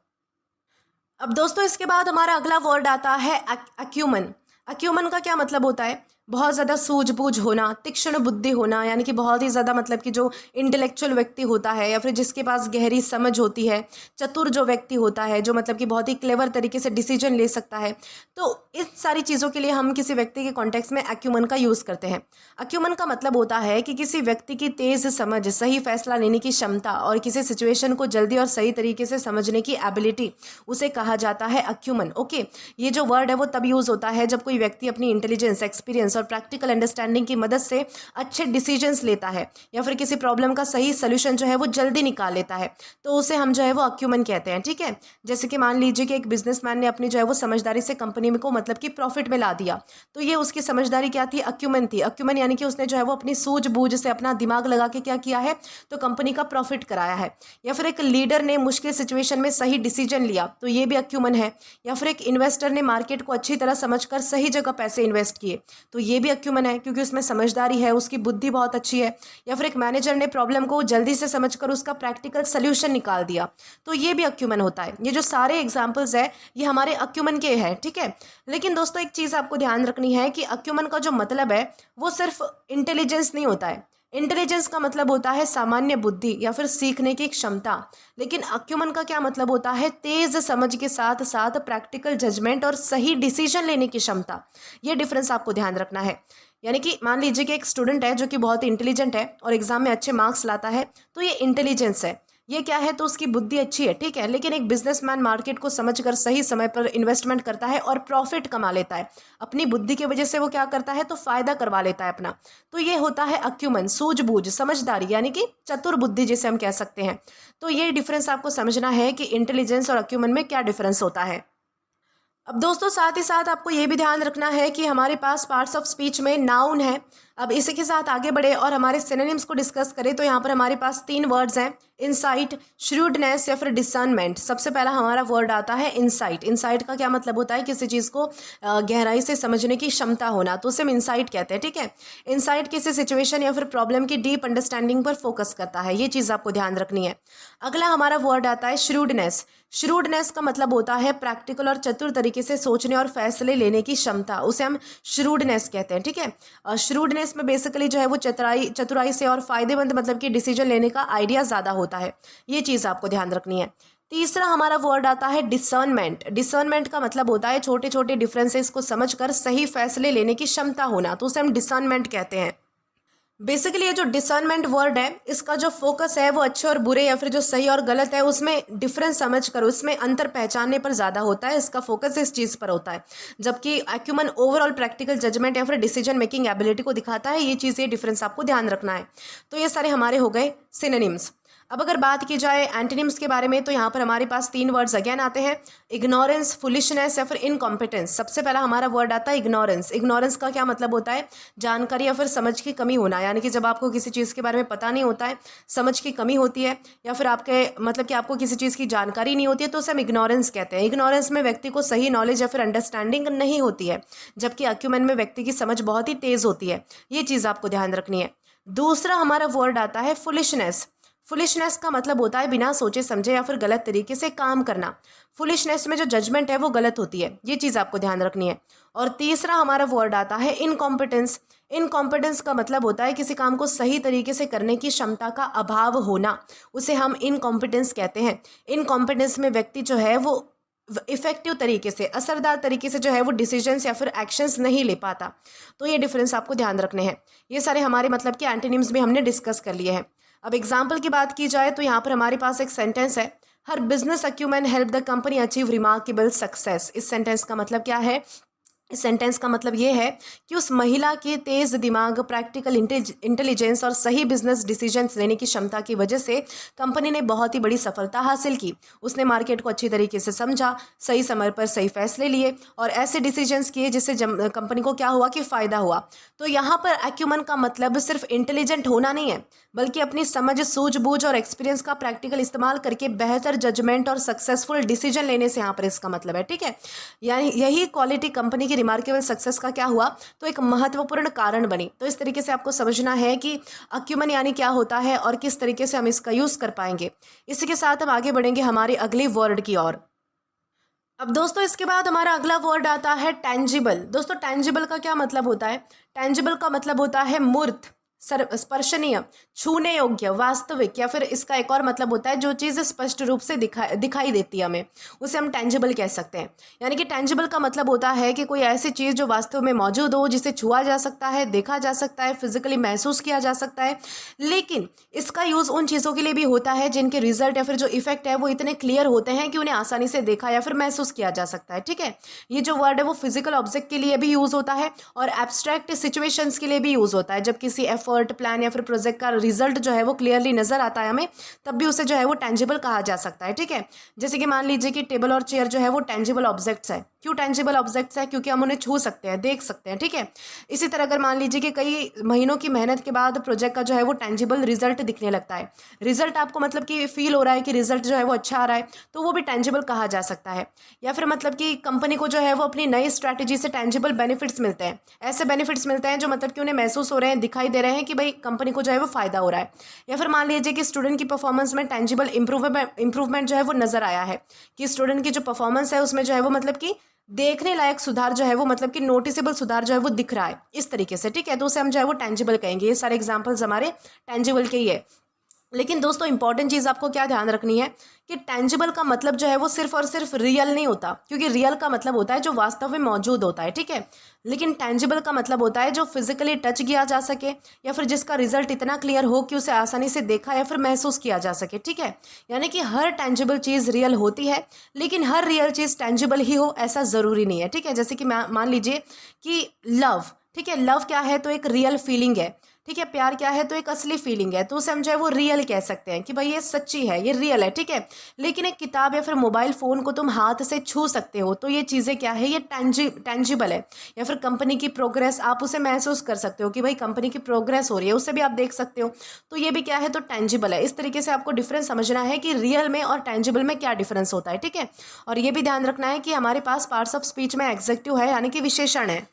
अब दोस्तों इसके बाद हमारा अगला वर्ड आता है अक्यूमन। अक्यूमन का क्या मतलब होता है, बहुत ज़्यादा सूझबूझ होना, तीक्ष्ण बुद्धि होना, यानी कि बहुत ही ज़्यादा मतलब कि जो इंटेलेक्चुअल व्यक्ति होता है या फिर जिसके पास गहरी समझ होती है, चतुर जो व्यक्ति होता है, जो मतलब कि बहुत ही क्लेवर तरीके से डिसीजन ले सकता है। तो इस सारी चीज़ों के लिए हम किसी व्यक्ति के कॉन्टेक्स्ट में अक्यूमन का यूज़ करते हैं। अक्यूमन का मतलब होता है कि किसी व्यक्ति की तेज़ समझ, सही फैसला लेने की क्षमता और किसी सिचुएशन को जल्दी और सही तरीके से समझने की एबिलिटी, उसे कहा जाता है अक्यूमन। ओके, ये जो वर्ड है वो तब यूज़ होता है जब कोई व्यक्ति अपनी इंटेलिजेंस, एक्सपीरियंस और और प्रैक्टिकल अंडरस्टैंडिंग की मदद से अच्छे डिसीजंस लेता है या फिर किसी प्रॉब्लम का सही सोल्यूशन जो है वो जल्दी निकाल लेता है, तो उसे हम जो है वो अक्यूमेंट कहते हैं। ठीक है, जैसे कि मान लीजिए कि एक बिजनेसमैन ने अपनी जो है वो समझदारी से कंपनी में को मतलब कि प्रॉफिट में ला दिया, तो ये उसकी समझदारी क्या थी? अक्यूमेंट थी। अक्यूमेंट यानी कि उसने जो है वो अपनी सूझबूझ से अपना दिमाग लगा के क्या किया है, तो कंपनी का प्रॉफिट कराया है। या फिर एक लीडर ने मुश्किल सिचुएशन में सही डिसीजन लिया, तो ये भी अक्यूमेंट है। या फिर एक इन्वेस्टर ने मार्केट को अच्छी तरह समझकर सही जगह पैसे इन्वेस्ट किए, तो ये भी अक्यूमेंट है क्योंकि उसमें समझदारी है, उसकी बुद्धि बहुत अच्छी है। या फिर एक मैनेजर ने प्रॉब्लम को जल्दी से समझकर उसका प्रैक्टिकल सोल्यूशन निकाल दिया, तो ये भी अक्यूमेंट होता है। ये जो सारे एग्जाम्पल्स है ये हमारे अक्यूमेंट के हैं। ठीक है, लेकिन दोस्तों एक चीज़ आपको ध्यान रखनी है कि अक्यूमेंट का जो मतलब है वो सिर्फ इंटेलिजेंस नहीं होता है। इंटेलिजेंस का मतलब होता है सामान्य बुद्धि या फिर सीखने की क्षमता, लेकिन अक्यूमेंट का क्या मतलब होता है? तेज समझ के साथ साथ प्रैक्टिकल जजमेंट और सही डिसीजन लेने की क्षमता। ये डिफरेंस आपको ध्यान रखना है। यानी कि मान लीजिए कि एक स्टूडेंट है जो कि बहुत ही इंटेलिजेंट है और एग्जाम में अच्छे मार्क्स लाता है, तो ये इंटेलिजेंस है। ये क्या है? तो उसकी बुद्धि अच्छी है। ठीक है, लेकिन एक बिजनेसमैन मार्केट को समझकर सही समय पर इन्वेस्टमेंट करता है और प्रॉफिट कमा लेता है। अपनी बुद्धि की वजह से वो क्या करता है? तो फायदा करवा लेता है अपना। तो ये होता है अक्यूमेंट, सूझबूझ, समझदारी, यानी कि चतुर बुद्धि जिसे हम कह सकते हैं। तो ये डिफरेंस आपको समझना है कि इंटेलिजेंस और अक्यूमेंट में क्या डिफरेंस होता है। अब दोस्तों साथ ही साथ आपको ये भी ध्यान रखना है कि हमारे पास पार्ट्स ऑफ स्पीच में नाउन है। अब इसी के साथ आगे बढ़े और हमारे सिनोनिम्स को डिस्कस करें तो यहाँ पर हमारे पास 3 वर्ड्स हैं, इंसाइट, श्रूडनेस या फिर डिसर्नमेंट। सबसे पहला हमारा वर्ड आता है इंसाइट। इंसाइट का क्या मतलब होता है? किसी चीज़ को गहराई से समझने की क्षमता होना, तो उसे हम इंसाइट कहते हैं। ठीक है, इंसाइट किसी सिचुएशन या फिर प्रॉब्लम की डीप अंडरस्टैंडिंग पर फोकस करता है, ये चीज़ आपको ध्यान रखनी है। अगला हमारा वर्ड आता है श्रूडनेस। श्रूडनेस का मतलब होता है प्रैक्टिकल और चतुर तरीके से सोचने और फैसले लेने की क्षमता, उसे हम श्रूडनेस कहते हैं। ठीक है, श्रूडनेस में बेसिकली जो है वो चतुराई से और फायदेमंद मतलब कि डिसीजन लेने का आइडिया ज़्यादा होता है, ये चीज़ आपको ध्यान रखनी है। तीसरा हमारा वर्ड आता है डिसर्नमेंट। डिसर्नमेंट का मतलब होता है छोटे छोटे डिफरेंसेस को समझकर सही फैसले लेने की क्षमता होना, तो उसे हम डिसर्नमेंट कहते हैं। बेसिकली ये जो डिसर्नमेंट वर्ड है इसका जो फोकस है वो अच्छे और बुरे या फिर जो सही और गलत है उसमें डिफरेंस समझकर उसमें अंतर पहचानने पर ज़्यादा होता है, इसका फोकस इस चीज़ पर होता है। जबकि एक्यूमन ओवरऑल प्रैक्टिकल जजमेंट या फिर डिसीजन मेकिंग एबिलिटी को दिखाता है, ये चीज़, ये डिफरेंस आपको ध्यान रखना है। तो ये सारे हमारे हो गए सिनोनिम्स। अब अगर बात की जाए एंटोनिम्स के बारे में तो यहाँ पर हमारे पास 3 वर्ड्स अगेन आते हैं, इग्नोरेंस, फुलिशनेस या फिर इनकॉम्पिटेंस। सबसे पहला हमारा वर्ड आता है इग्नोरेंस। इग्नोरेंस का क्या मतलब होता है? जानकारी या फिर समझ की कमी होना, यानी कि जब आपको किसी चीज़ के बारे में पता नहीं होता है, समझ की कमी होती है या फिर आपके मतलब कि आपको किसी चीज़ की जानकारी नहीं होती है, तो उसे हम इग्नोरेंस कहते हैं। इग्नोरेंस में व्यक्ति को सही नॉलेज या फिर अंडरस्टैंडिंग नहीं होती है, जबकि अक्यूमेंट में व्यक्ति की समझ बहुत ही तेज़ होती है, ये चीज़ आपको ध्यान रखनी है। दूसरा हमारा वर्ड आता है फुलिशनेस। फुलिशनेस का मतलब होता है बिना सोचे समझे या फिर गलत तरीके से काम करना। फुलिशनेस में जो जजमेंट है वो गलत होती है, ये चीज़ आपको ध्यान रखनी है। और तीसरा हमारा वर्ड आता है इनकॉम्पिटेंस। इनकॉम्पिटेंस का मतलब होता है किसी काम को सही तरीके से करने की क्षमता का अभाव होना, उसे हम इनकॉम्पिटेंस कहते हैं। इनकॉम्पिटेंस में व्यक्ति जो है वो इफेक्टिव तरीके से, असरदार तरीके से जो है वो डिसीजंस या फिर एक्शंस नहीं ले पाता, तो ये डिफरेंस आपको ध्यान रखने हैं। ये सारे हमारे मतलब कि एंटोनिम्स भी हमने डिस्कस कर लिए हैं। अब एग्जाम्पल की बात की जाए तो यहाँ पर हमारे पास एक सेंटेंस है, her business acumen help the company achieve remarkable success. इस सेंटेंस का मतलब क्या है? इस सेंटेंस का मतलब ये है कि उस महिला के तेज़ दिमाग, प्रैक्टिकल इंटेलिजेंस और सही बिजनेस डिसीजंस लेने की क्षमता की वजह से कंपनी ने बहुत ही बड़ी सफलता हासिल की। उसने मार्केट को अच्छी तरीके से समझा, सही समय पर सही फैसले लिए और ऐसे डिसीजंस किए जिससे कंपनी को क्या हुआ कि फ़ायदा हुआ। तो यहाँ पर एक्यूमन का मतलब सिर्फ इंटेलिजेंट होना नहीं है, बल्कि अपनी समझ, सूझबूझ और एक्सपीरियंस का प्रैक्टिकल इस्तेमाल करके बेहतर जजमेंट और सक्सेसफुल डिसीजन लेने से यहाँ पर इसका मतलब है। ठीक है, यानी यही क्वालिटी कंपनी की रिमार्केबल सक्सेस का क्या हुआ, तो एक महत्वपूर्ण कारण बनी। तो इस तरीके से आपको समझना है कि अक्यूमन यानी क्या होता है और किस तरीके से हम इसका यूज़ कर पाएंगे। इसी के साथ हम आगे बढ़ेंगे हमारे अगले वर्ड की ओर। अब दोस्तों इसके बाद हमारा अगला वर्ड आता है टेंजिबल। दोस्तों टेंजिबल का क्या मतलब होता है? टेंजिबल का मतलब होता है मूर्त, स्पर्शनीय, छूने योग्य, वास्तविक, या फिर इसका एक और मतलब होता है जो चीज़ स्पष्ट रूप से दिखाई देती है हमें, उसे हम टेंजिबल कह सकते हैं। यानी कि टेंजिबल का मतलब होता है कि कोई ऐसी चीज़ जो वास्तव में मौजूद हो, जिसे छुआ जा सकता है, देखा जा सकता है, फिजिकली महसूस किया जा सकता है। लेकिन इसका यूज़ उन चीज़ों के लिए भी होता है जिनके रिजल्ट या फिर जो इफेक्ट है वो इतने क्लियर होते हैं कि उन्हें आसानी से देखा या फिर महसूस किया जा सकता है। ठीक है, ये जो वर्ड है वो फिजिकल ऑब्जेक्ट के लिए भी यूज़ होता है और एब्स्ट्रैक्ट सिचुएशंस के लिए भी यूज़ होता है। जब किसी एफर्ट, प्लान या फिर प्रोजेक्ट का रिजल्ट जो है वो क्लियरली नजर आता है हमें, तब भी उसे जो है वो टेंजिबल कहा जा सकता है। ठीक है, जैसे कि मान लीजिए कि टेबल और चेयर जो है वो टेंजिबल ऑब्जेक्ट्स है। क्यों टेंजिबल ऑब्जेक्ट्स है? क्योंकि हम उन्हें छू सकते हैं, देख सकते हैं। ठीक है, इसी तरह अगर मान लीजिए कि कई महीनों की मेहनत के बाद प्रोजेक्ट का जो है वो टेंजिबल रिजल्ट दिखने लगता है, रिजल्ट आपको मतलब कि फील हो रहा है कि रिजल्ट जो है वो अच्छा आ रहा है, तो वो भी टेंजिबल कहा जा सकता है। या फिर मतलब कि कंपनी को जो है वो अपनी नई स्ट्रैटेजी से टेंजिबल बेनिफिट्स मिलते हैं, ऐसे बेनिफिट्स मिलते हैं जो मतलब कि उन्हें महसूस हो रहे हैं, दिखाई दे रहे हैं कि भाई कंपनी को जो है वो फायदा हो रहा है। या फिर मान लीजिए कि स्टूडेंट की परफॉर्मेंस में टेंजिबल इंप्रूवमेंट जो है वो नजर आया है, कि स्टूडेंट की जो परफॉर्मेंस है उसमें जो है वो मतलब कि देखने लायक सुधार जो है वो मतलब कि नोटिसेबल सुधार जो है वो दिख रहा है इस तरीके से। ठीक है, तो उसे हम जो है वो टेंजिबल कहेंगे। ये सारे एग्जांपल्स हमारे टेंजिबल के ही है। लेकिन दोस्तों इंपॉर्टेंट चीज़ आपको क्या ध्यान रखनी है कि टेंजिबल का मतलब जो है वो सिर्फ और सिर्फ रियल नहीं होता, क्योंकि रियल का मतलब होता है जो वास्तव में मौजूद होता है। ठीक है, लेकिन टेंजिबल का मतलब होता है जो फिजिकली टच किया जा सके या फिर जिसका रिजल्ट इतना क्लियर हो कि उसे आसानी से देखा या फिर महसूस किया जा सके। ठीक है, यानी कि हर टेंजिबल चीज़ रियल होती है, लेकिन हर रियल चीज़ टेंजिबल ही हो ऐसा ज़रूरी नहीं है। ठीक है, जैसे कि मान लीजिए कि लव, ठीक है, लव क्या है? तो एक रियल फीलिंग है। ठीक है, प्यार क्या है? तो एक असली फीलिंग है, तो उसे हम जो है वो रियल कह सकते हैं कि भाई ये सच्ची है, ये रियल है। ठीक है, लेकिन एक किताब या फिर मोबाइल फ़ोन को तुम हाथ से छू सकते हो, तो ये चीज़ें क्या है? ये टेंजिबल है। या फिर कंपनी की प्रोग्रेस, आप उसे महसूस कर सकते हो कि भाई कंपनी की प्रोग्रेस हो रही है, उसे भी आप देख सकते हो, तो ये भी क्या है? तो टेंजिबल है। इस तरीके से आपको डिफरेंस समझना है कि रियल में और टेंजिबल में क्या डिफरेंस होता है। ठीक है, और ये भी ध्यान रखना है कि हमारे पास पार्ट्स ऑफ स्पीच में एग्जेक्टिव है, यानी कि विशेषण है।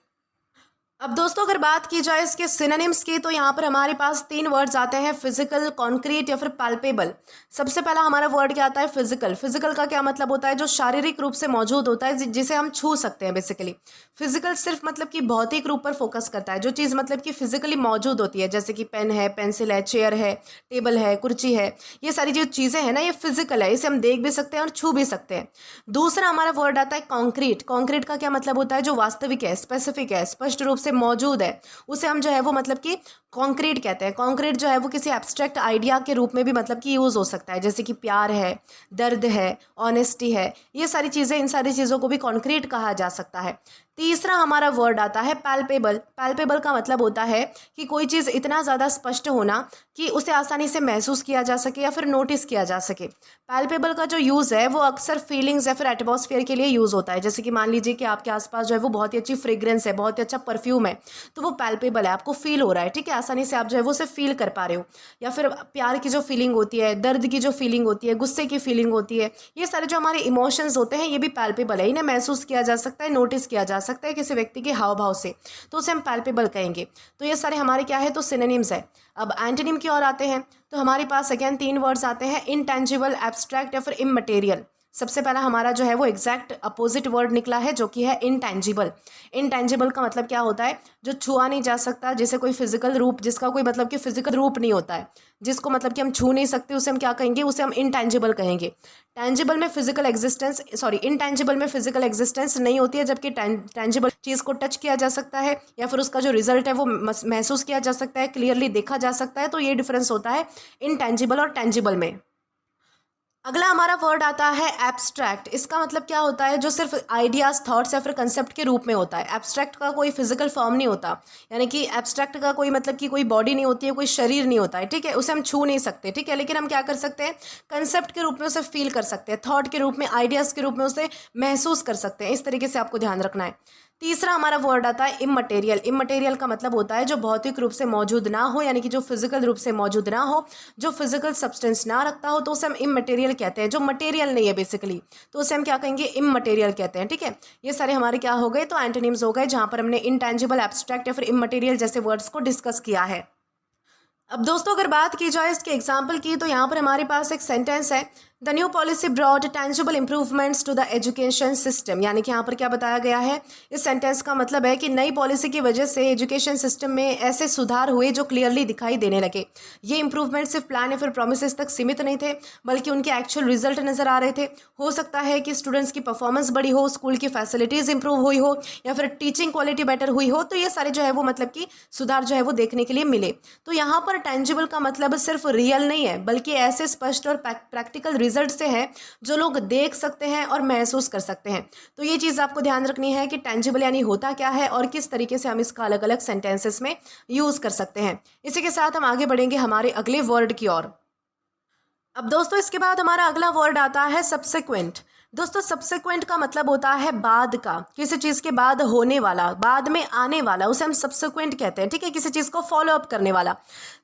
अब दोस्तों अगर बात की जाए इसके सिनोनिम्स की, तो यहाँ पर हमारे पास 3 वर्ड्स आते हैं, फिजिकल, कॉन्क्रीट या फिर पैल्पेबल। सबसे पहला हमारा वर्ड क्या आता है? फिजिकल। फिजिकल का क्या मतलब होता है? जो शारीरिक रूप से मौजूद होता है, जिसे हम छू सकते हैं बेसिकली। फिजिकल सिर्फ मतलब कि भौतिक रूप पर फोकस करता है, जो चीज़ मतलब कि फिजिकली मौजूद होती है, जैसे कि पेन है, पेंसिल है, चेयर है, टेबल है, कुर्सी है, ये सारी जो चीज़ें हैं ना, ये फिजिकल है, इसे हम देख भी सकते हैं और छू भी सकते हैं। दूसरा हमारा वर्ड आता है कॉन्क्रीट। कॉन्क्रीट का क्या मतलब होता है? जो वास्तविक है, स्पेसिफिक है, स्पष्ट रूप से मौजूद है, उसे हम जो है वो मतलब कि कॉन्क्रीट कहते हैं। कॉन्क्रीट जो है वो किसी एब्स्ट्रैक्ट आइडिया के रूप में भी मतलब कि यूज़ हो सकता है, जैसे कि प्यार है, दर्द है, ऑनेस्टी है, ये सारी चीज़ें, इन सारी चीज़ों को भी कॉन्क्रीट कहा जा सकता है। तीसरा हमारा वर्ड आता है पैल्पेबल। पैल्पेबल का मतलब होता है कि कोई चीज़ इतना ज़्यादा स्पष्ट होना कि उसे आसानी से महसूस किया जा सके या फिर नोटिस किया जा सके। पैल्पेबल का जो यूज़ है वो अक्सर फीलिंग्स या फिर एटमॉस्फेयर के लिए यूज़ होता है, जैसे कि मान लीजिए कि आपके आसपास जो है वो बहुत ही अच्छी फ्रेग्रेंस है, बहुत ही अच्छा परफ्यूम है, तो वो पैल्पेबल है, आपको फील हो रहा है। ठीक है, आसानी से आप जो है वो उसे फील कर पा रहे हो। या फिर प्यार की जो फीलिंग होती है, दर्द की जो फीलिंग होती है, गुस्से की फीलिंग होती है, ये सारे जो हमारे इमोशंस होते हैं ये भी पैल्पेबल है, इन्हें महसूस किया जा सकता है, नोटिस किया जा सकता है किसी व्यक्ति के हाव भाव से, तो उसे हम पैल्पेबल कहेंगे। तो ये सारे हमारे क्या है? तो सिनोनिम्स है। अब एंटोनिम की ओर आते हैं, तो हमारे पास अगेन 3 वर्ड्स आते हैं, इनटेंजिबल, एब्स्ट्रैक्ट या फिर इममटेरियल। सबसे पहला हमारा जो है वो एग्जैक्ट अपोजिट वर्ड निकला है, जो कि है इनटेंजिबल। इनटेंजिबल का मतलब क्या होता है? जो छुआ नहीं जा सकता, जिसे कोई फिजिकल रूप, जिसका कोई मतलब कि फिजिकल रूप नहीं होता है, जिसको मतलब कि हम छू नहीं सकते, उसे हम क्या कहेंगे? उसे हम इनटेंजिबल कहेंगे। टेंजिबल में फिजिकल एग्जिस्टेंस, सॉरी, इनटेंजिबल में फिजिकल एग्जिस्टेंस नहीं होती है, जबकि टेंजिबल चीज़ को टच किया जा सकता है या फिर उसका जो रिजल्ट है वो महसूस किया जा सकता है, क्लियरली देखा जा सकता है, तो ये डिफरेंस होता है इनटेंजिबल और टेंजिबल में। अगला हमारा वर्ड आता है एब्स्ट्रैक्ट। इसका मतलब क्या होता है? जो सिर्फ आइडियाज, थॉट्स या फिर कंसेप्ट के रूप में होता है। एब्स्ट्रैक्ट का कोई फिजिकल फॉर्म नहीं होता, यानी कि एब्स्ट्रैक्ट का कोई मतलब कि कोई बॉडी नहीं होती है, कोई शरीर नहीं होता है। ठीक है, उसे हम छू नहीं सकते। ठीक है, लेकिन हम क्या कर सकते हैं? कंसेप्ट के रूप में उसे फील कर सकते हैं, थॉट के रूप में, आइडियाज़ के रूप में उसे महसूस कर सकते हैं। इस तरीके से आपको ध्यान रखना है। तीसरा हमारा वर्ड आता है इममटेरियल। इममटेरियल का मतलब होता है जो भौतिक रूप से मौजूद ना हो, यानी कि जो फिजिकल रूप से मौजूद ना हो, जो फिजिकल सब्सटेंस ना रखता हो, तो उसे हम इममटेरियल कहते हैं। जो मटेरियल नहीं है बेसिकली, तो उसे हम क्या कहेंगे? इममटेरियल कहते हैं। ठीक है, ये सारे हमारे क्या हो गए? तो एंटोनिम्स हो गए, जहां पर हमने इनटेंजिबल, एब्स्ट्रैक्ट या फिर इममटेरियल जैसे वर्ड्स को डिस्कस किया है। अब दोस्तों अगर बात की जाए इसके एग्जाम्पल की, तो यहाँ पर हमारे पास एक सेंटेंस है, the new policy brought tangible improvements to the education system, यानी कि यहाँ पर क्या बताया गया है, इस सेंटेंस का मतलब है कि नई पॉलिसी की वजह से एजुकेशन सिस्टम में ऐसे सुधार हुए जो क्लियरली दिखाई देने लगे। ये इंप्रूवमेंट सिर्फ प्लान या फिर प्रोमिसेस तक सीमित नहीं थे, बल्कि उनके एक्चुअल रिजल्ट नजर आ रहे थे। हो सकता है कि स्टूडेंट्स की परफॉर्मेंस बढ़ी हो, स्कूल की फैसिलिटीज इंप्रूव हुई हो, या फिर टीचिंग क्वालिटी बेटर हुई हो, तो ये सारे जो है वो मतलब कि सुधार जो है वो देखने के लिए मिले। तो यहाँ पर टेंजिबल का मतलब सिर्फ रियल नहीं है, बल्कि ऐसे स्पष्ट और प्रैक्टिकल रिजल्ट से है जो लोग देख सकते हैं और महसूस कर सकते हैं। तो ये चीज़ आपको ध्यान रखनी है कि टेंजिबल यानी होता क्या है और किस तरीके से हम इसका अलग अलग सेंटेंसेस में यूज़ कर सकते हैं। इसी के साथ हम आगे बढ़ेंगे हमारे अगले वर्ड की ओर। अब दोस्तों इसके बाद हमारा अगला वर्ड आता है सब्सिक्वेंट। दोस्तों सब्सिक्वेंट का मतलब होता है बाद का, किसी चीज़ के बाद होने वाला, बाद में आने वाला, उसे हम सब्सिक्वेंट कहते हैं। ठीक है, किसी चीज़ को फॉलो अप करने वाला।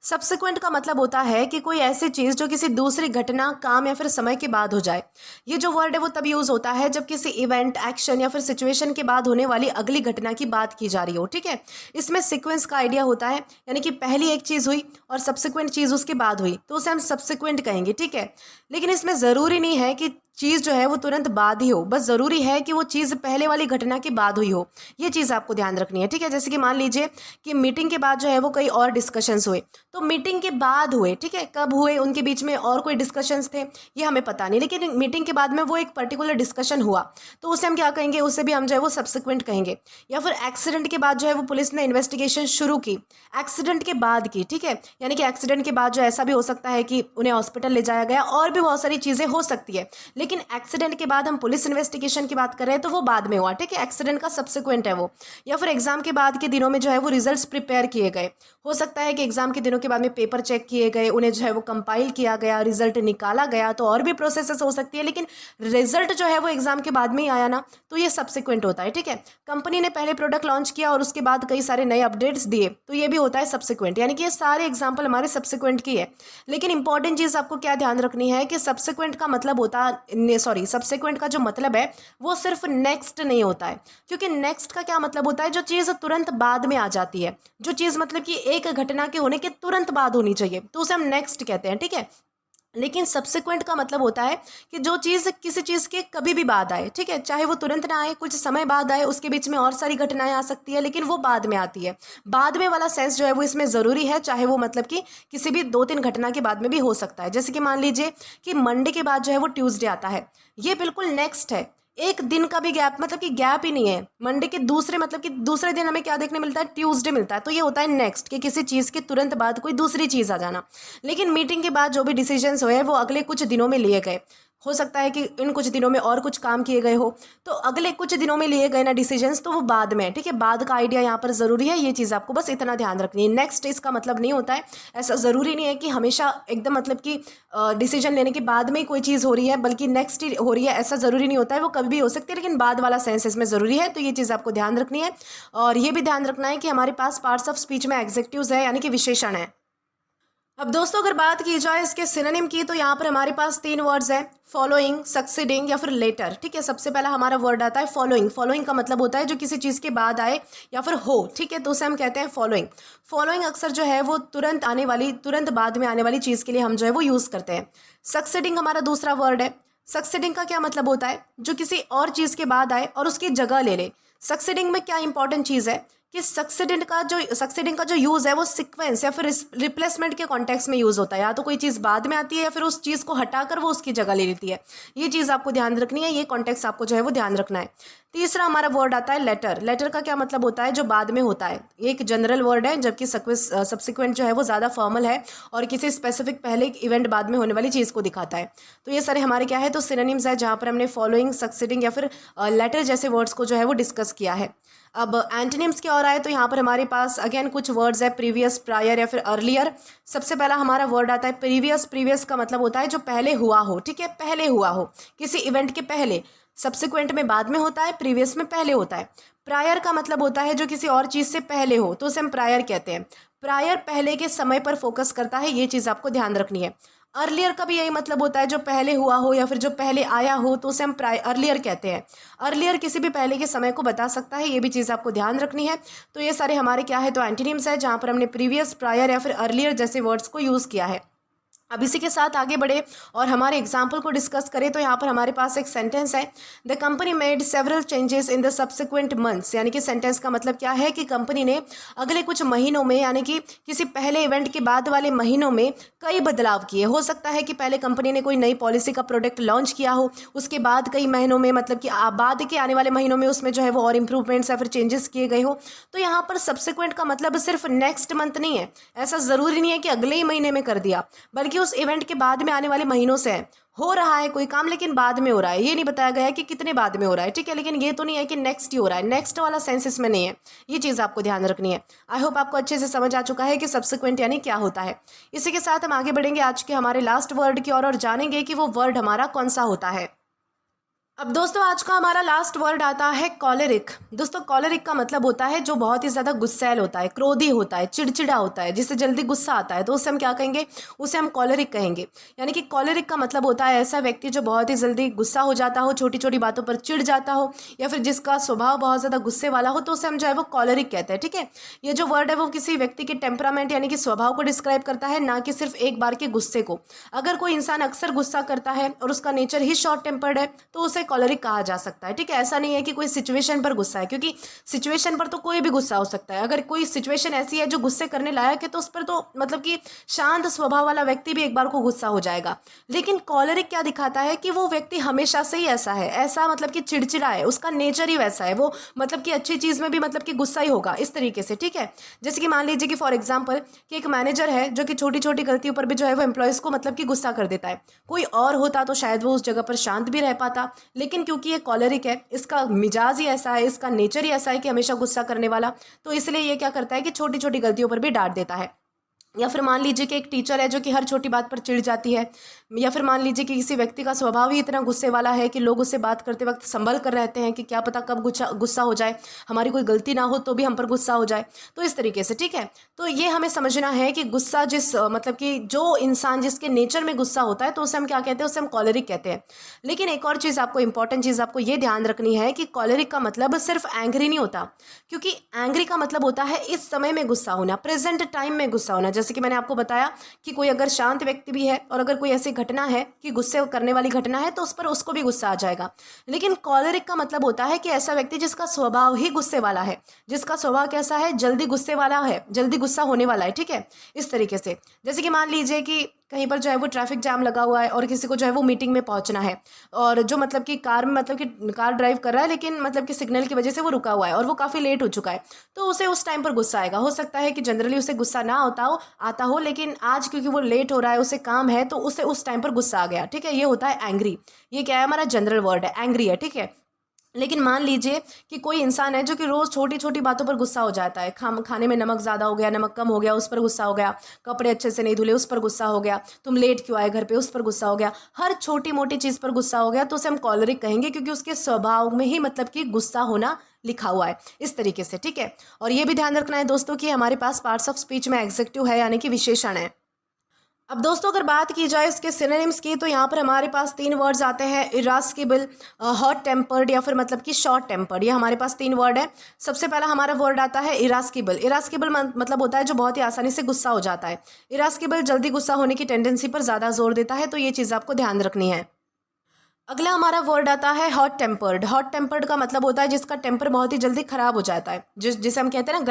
सब्सिक्वेंट का मतलब होता है कि कोई ऐसी चीज़ जो किसी दूसरी घटना, काम या फिर समय के बाद हो जाए। ये जो वर्ड है वो तब यूज़ होता है जब किसी इवेंट, एक्शन या फिर सिचुएशन के बाद होने वाली अगली घटना की बात की जा रही हो। ठीक है, इसमें सिक्वेंस का आइडिया होता है, यानी कि पहली एक चीज़ हुई और सब्सिक्वेंट चीज़ उसके बाद हुई, तो उसे हम सब्सिक्वेंट कहेंगे। ठीक है, लेकिन इसमें ज़रूरी नहीं है कि चीज़ जो है वो तुरंत बाद ही हो, बस ज़रूरी है कि वो चीज़ पहले वाली घटना के बाद हुई हो। ये चीज़ आपको ध्यान रखनी है। ठीक है, जैसे कि मान लीजिए कि मीटिंग के बाद जो है वो कई और डिस्कशंस हुए, तो मीटिंग के बाद हुए। ठीक है, कब हुए, उनके बीच में और कोई डिस्कशंस थे ये हमें पता नहीं, लेकिन मीटिंग के बाद में वो एक पर्टिकुलर डिस्कशन हुआ, तो उसे हम क्या कहेंगे, उसे भी हम जो है वो सब्सिक्वेंट कहेंगे। या फिर एक्सीडेंट के बाद जो है वो पुलिस ने इन्वेस्टिगेशन शुरू की, एक्सीडेंट के बाद की। ठीक है, यानी कि एक्सीडेंट के बाद जो ऐसा भी हो सकता है कि उन्हें हॉस्पिटल ले जाया गया, और भी बहुत सारी चीज़ें हो सकती है, लेकिन एक्सीडेंट के बाद हम पुलिस इन्वेस्टिगेशन की बात कर रहे हैं तो वो बाद में हुआ। ठीक है, एक्सीडेंट का सब्सिक्वेंट है वो। या फिर एग्जाम के बाद के दिनों में जो है वो रिजल्ट्स प्रिपेयर किए गए, हो सकता है कि एग्जाम के दिनों के बाद में पेपर चेक किए गए, उन्हें जो है वो कंपाइल किया गया, रिजल्ट निकाला गया, तो और भी प्रोसेसेस हो सकती है, लेकिन रिजल्ट जो है वो एग्जाम के बाद में ही आया ना, तो ये सब्सिक्वेंट होता है। ठीक है, कंपनी ने पहले प्रोडक्ट लॉन्च किया और उसके बाद कई सारे नए अपडेट्स दिए, तो ये भी होता है सब्सिक्वेंट। यानी कि ये सारे एग्जाम्पल हमारे सब्सिक्वेंट की है। लेकिन इंपॉर्टेंट चीज़ आपको क्या ध्यान रखनी है कि सब्सिक्वेंट का मतलब होता सब्सिक्वेंट का जो मतलब है वो सिर्फ नेक्स्ट नहीं होता है, क्योंकि नेक्स्ट का क्या मतलब होता है, जो चीज़ तुरंत बाद में आ जाती है, जो चीज़ मतलब कि एक घटना के होने के तुरंत बाद होनी चाहिए, तो उसे हम नेक्स्ट कहते हैं। ठीक है, लेकिन सब्सिक्वेंट का मतलब होता है कि जो चीज़ किसी चीज़ के कभी भी बाद आए। ठीक है, चाहे वो तुरंत ना आए, कुछ समय बाद आए, उसके बीच में और सारी घटनाएं आ सकती है, लेकिन वो बाद में आती है। बाद में वाला सेंस जो है वो इसमें ज़रूरी है, चाहे वो मतलब कि किसी भी 2-3 घटना के बाद में भी हो सकता है। जैसे कि मान लीजिए कि मंडे के बाद जो है वो ट्यूसडे आता है, ये बिल्कुल नेक्स्ट है, एक दिन का भी गैप, मतलब कि गैप ही नहीं है। मंडे के दूसरे मतलब कि दूसरे दिन हमें क्या देखने मिलता है, ट्यूसडे मिलता है, तो ये होता है नेक्स्ट, कि किसी चीज़ के तुरंत बाद कोई दूसरी चीज़ आ जाना। लेकिन मीटिंग के बाद जो भी डिसीजंस हुए वो अगले कुछ दिनों में लिए गए, हो सकता है कि इन कुछ दिनों में और कुछ काम किए गए हो, तो अगले कुछ दिनों में लिए गए ना डिसीजंस, तो वो बाद में। ठीक है, बाद का आइडिया यहाँ पर ज़रूरी है, ये चीज़ आपको बस इतना ध्यान रखनी है। नेक्स्ट इसका मतलब नहीं होता है, ऐसा ज़रूरी नहीं है कि हमेशा एकदम मतलब कि डिसीजन लेने के बाद में ही कोई चीज़ हो रही है, बल्कि नेक्स्ट ही हो रही है, ऐसा ज़रूरी नहीं होता है। वो कभी भी हो सकती है, लेकिन बाद वाला सेंस इसमें ज़रूरी है, तो ये चीज़ आपको ध्यान रखनी है। और ये भी ध्यान रखना है कि हमारे पास पार्ट्स ऑफ स्पीच में एग्जेक्टिव्स है, यानी कि विशेषण है। अब दोस्तों अगर बात की जाए इसके सिनोनिम की, तो यहाँ पर हमारे पास 3 वर्ड्स हैं, फॉलोइंग, सक्सीडिंग या फिर लेटर। ठीक है, सबसे पहला हमारा वर्ड आता है फॉलोइंग। फॉलोइंग का मतलब होता है जो किसी चीज़ के बाद आए या फिर हो। ठीक है, तो उसे हम कहते हैं फॉलोइंग। फॉलोइंग अक्सर जो है वो तुरंत आने वाली, तुरंत बाद में आने वाली चीज़ के लिए हम जो है वो यूज़ करते हैं। सक्सीडिंग हमारा दूसरा वर्ड है। सक्सीडिंग का क्या मतलब होता है, जो किसी और चीज़ के बाद आए और उसकी जगह ले ले। सक्सीडिंग में क्या इंपॉर्टेंट चीज़ है कि सक्सीडिंग का जो यूज़ है वो सीक्वेंस या फिर रिप्लेसमेंट के कॉन्टेक्स्ट में यूज़ होता है, या तो कोई चीज़ बाद में आती है या फिर उस चीज़ को हटाकर वो उसकी जगह ले लेती है। ये चीज़ आपको ध्यान रखनी है, ये कॉन्टेक्स्ट आपको जो है वो ध्यान रखना है। तीसरा हमारा वर्ड आता है लेटर। लेटर का क्या मतलब होता है, जो बाद में होता है, एक जनरल वर्ड है, जबकि सब्सिक्वेंट जो है वो ज़्यादा फॉर्मल है और किसी स्पेसिफिक पहले इवेंट बाद में होने वाली चीज़ को दिखाता है। तो ये सारे हमारे क्या है, तो सिनोनिम्स है, जहाँ पर हमने फॉलोइंग, सक्सीडिंग या फिर लेटर जैसे वर्ड्स को जो है वो डिस्कस किया है। अब एंटोनिम्स की ओर आए तो यहाँ पर हमारे पास अगेन कुछ वर्ड्स है, प्रीवियस, प्रायर या फिर अर्लियर। सबसे पहला हमारा वर्ड आता है प्रीवियस। प्रीवियस का मतलब होता है जो पहले हुआ हो। ठीक है, पहले हुआ हो, किसी इवेंट के पहले। सब्सिक्वेंट में बाद में होता है, प्रीवियस में पहले होता है। प्रायर का मतलब होता है जो किसी और चीज़ से पहले हो, तो उसे हम प्रायर कहते हैं। प्रायर पहले के समय पर फोकस करता है, ये चीज़ आपको ध्यान रखनी है। अर्लियर का भी यही मतलब होता है, जो पहले हुआ हो या फिर जो पहले आया हो, तो उसे हम अर्लियर कहते हैं। अर्लियर किसी भी पहले के समय को बता सकता है, ये भी चीज़ आपको ध्यान रखनी है। तो ये सारे हमारे क्या है, तो एंटीनिम्स है, जहाँ पर हमने प्रीवियस, प्रायर या फिर अर्लियर जैसे वर्ड्स को यूज़ किया है। अब इसी के साथ आगे बढ़े और हमारे एग्जाम्पल को डिस्कस करें तो यहाँ पर हमारे पास एक सेंटेंस है, the company made several changes in the subsequent months. यानी कि सेंटेंस का मतलब क्या है कि कंपनी ने अगले कुछ महीनों में यानी कि किसी पहले इवेंट के बाद वाले महीनों में कई बदलाव किए। हो सकता है कि पहले कंपनी ने कोई नई पॉलिसी का प्रोडक्ट लॉन्च किया हो, उसके बाद कई महीनों में मतलब कि बाद के आने वाले महीनों में उसमें जो है वो और इंप्रूवमेंट्स या फिर चेंजेस किए गए हो। तो यहाँ पर सब्सिक्वेंट का मतलब सिर्फ नेक्स्ट मंथ नहीं है, ऐसा ज़रूरी नहीं है कि अगले ही महीने में कर दिया, बल्कि उस इवेंट के बाद में आने वाले महीनों से है। हो रहा है कोई काम लेकिन बाद में हो रहा है, ये नहीं बताया गया है कि कितने बाद में हो रहा है, ठीक है। लेकिन ये तो नहीं है कि नेक्स्ट ही हो रहा है, नेक्स्ट वाला सेंस इसमें नहीं है, ये चीज़ आपको ध्यान रखनी है। आई होप आपको अच्छे से समझ आ चुका है कि सब्सिक्वेंट यानी क्या होता है। इसी के साथ हम आगे बढ़ेंगे आज के हमारे लास्ट वर्ड की ओर और जानेंगे कि वो वर्ड हमारा कौन सा होता है। अब दोस्तों आज का हमारा लास्ट वर्ड आता है कॉलेरिक। दोस्तों कॉलेरिक का मतलब होता है जो बहुत ही ज़्यादा गुस्सैल होता है, क्रोधी होता है, चिड़चिड़ा होता है, जिससे जल्दी गुस्सा आता है, तो उसे हम क्या कहेंगे, उसे हम कॉलेरिक कहेंगे। यानी कि कॉलेरिक का मतलब होता है ऐसा व्यक्ति जो बहुत ही जल्दी गुस्सा हो जाता हो, छोटी छोटी बातों पर चिढ़ जाता हो, या फिर जिसका स्वभाव बहुत ज़्यादा गुस्से वाला हो, तो उसे हम जो है वो कॉलेरिक कहते हैं, ठीक है। ये जो वर्ड है वो किसी व्यक्ति के टेम्परामेंट यानी कि स्वभाव को डिस्क्राइब करता है, ना कि सिर्फ एक बार के गुस्से को। अगर कोई इंसान अक्सर गुस्सा करता है और उसका नेचर ही शॉर्ट टेम्पर्ड है तो उसे कॉलेरिक कहा जा सकता है, ठीक है। ऐसा नहीं है कि कोई सिचुएशन पर गुस्सा है, क्योंकि सिचुएशन पर तो कोई भी गुस्सा हो सकता है। अगर कोई सिचुएशन ऐसी है जो गुस्से करने लायक है तो उस पर तो मतलब कि शांत स्वभाव वाला व्यक्ति भी एक बार को गुस्सा हो जाएगा। लेकिन कॉलेरिक क्या दिखाता है कि वो व्यक्ति हमेशा से ही ऐसा है, ऐसा मतलब कि चिड़चिड़ा है, उसका नेचर ही वैसा है, वो मतलब कि अच्छी चीज़ में भी मतलब कि गुस्सा ही होगा, इस तरीके से, ठीक है। जैसे कि मान लीजिए कि फॉर एग्जाम्पल कि एक मैनेजर है जो कि छोटी छोटी गलतियों पर भी जो है वो एम्प्लॉयज़ को मतलब कि गुस्सा कर देता है। कोई और होता तो शायद वो उस जगह पर शांत भी रह पाता, लेकिन क्योंकि ये कॉलेरिक है, इसका मिजाज ही ऐसा है, इसका नेचर ही ऐसा है कि हमेशा गुस्सा करने वाला, तो इसलिए ये क्या करता है कि छोटी छोटी गलतियों पर भी डांट देता है। या फिर मान लीजिए कि एक टीचर है जो कि हर छोटी बात पर चिढ़ जाती है, या फिर मान लीजिए कि किसी व्यक्ति का स्वभाव ही इतना गुस्से वाला है कि लोग उससे बात करते वक्त संभल कर रहते हैं कि क्या पता कब गुस्सा हो जाए, हमारी कोई गलती ना हो तो भी हम पर गुस्सा हो जाए, तो इस तरीके से, ठीक है। तो ये हमें समझना है कि गुस्सा मतलब कि जो इंसान जिसके नेचर में गुस्सा होता है तो उसे हम क्या कहते हैं, उसे हम कॉलेरिक कहते हैं। लेकिन एक और चीज़ आपको इंपॉर्टेंट चीज़ आपको ये ध्यान रखनी है कि कॉलेरिक का मतलब सिर्फ एंग्री नहीं होता, क्योंकि एंग्री का मतलब होता है इस समय में गुस्सा होना, प्रेजेंट टाइम में गुस्सा होना। जैसे कि मैंने आपको बताया कि कोई अगर शांत व्यक्ति भी है और अगर कोई ऐसी घटना है कि गुस्से करने वाली घटना है तो उस पर उसको भी गुस्सा आ जाएगा। लेकिन कॉलेरिक का मतलब होता है कि ऐसा व्यक्ति जिसका स्वभाव ही गुस्से वाला है, जिसका स्वभाव कैसा है, जल्दी गुस्से वाला है, जल्दी गुस्सा होने वाला है, ठीक है, इस तरीके से। जैसे कि मान लीजिए कि कहीं पर जो है वो ट्रैफिक जाम लगा हुआ है और किसी को जो है वो मीटिंग में पहुंचना है, और जो मतलब कि कार में मतलब कि कार ड्राइव कर रहा है लेकिन मतलब कि सिग्नल की वजह से वो रुका हुआ है और वो काफ़ी लेट हो चुका है, तो उसे उस टाइम पर गुस्सा आएगा। हो सकता है कि जनरली उसे गुस्सा ना आता हो, लेकिन आज क्योंकि वो लेट हो रहा है, उसे काम है, तो उसे उस टाइम पर गुस्सा आ गया, ठीक है। ये होता है एंग्री। ये क्या है, हमारा जनरल वर्ड है, एंग्री है, ठीक है। लेकिन मान लीजिए कि कोई इंसान है जो कि रोज़ छोटी छोटी बातों पर गुस्सा हो जाता है, खाने में नमक ज़्यादा हो गया, नमक कम हो गया, उस पर गुस्सा हो गया, कपड़े अच्छे से नहीं धुले, उस पर गुस्सा हो गया, तुम लेट क्यों आए घर पे, उस पर गुस्सा हो गया, हर छोटी मोटी चीज़ पर गुस्सा हो गया, तो उसे हम कॉलरिक कहेंगे, क्योंकि उसके स्वभाव में ही मतलब कि गुस्सा होना लिखा हुआ है, इस तरीके से, ठीक है। और ये भी ध्यान रखना है दोस्तों कि हमारे पास पार्ट्स ऑफ स्पीच में एग्जेक्टिव है यानी कि विशेषण है। अब दोस्तों अगर बात की जाए इसके सिनोनिम्स की तो यहाँ पर हमारे पास 3 वर्ड्स आते हैं, इरास्केबल, हॉट टेम्पर्ड या फिर मतलब कि शॉर्ट टेम्पर्ड। ये हमारे पास 3 वर्ड है। सबसे पहला हमारा वर्ड आता है इरास्केबल। इरास्केबल मतलब होता है जो बहुत ही आसानी से गुस्सा हो जाता है। इरास्केबल जल्दी गुस्सा होने की टेंडेंसी पर ज़्यादा जोर देता है, तो ये चीज़ आपको ध्यान रखनी है। अगला हमारा वर्ड आता है हॉट टेम्पर्ड। हॉट टेम्पर्ड का मतलब होता है जिसका टेम्पर बहुत ही जल्दी खराब हो जाता है, जिसे हम कहते हैं ना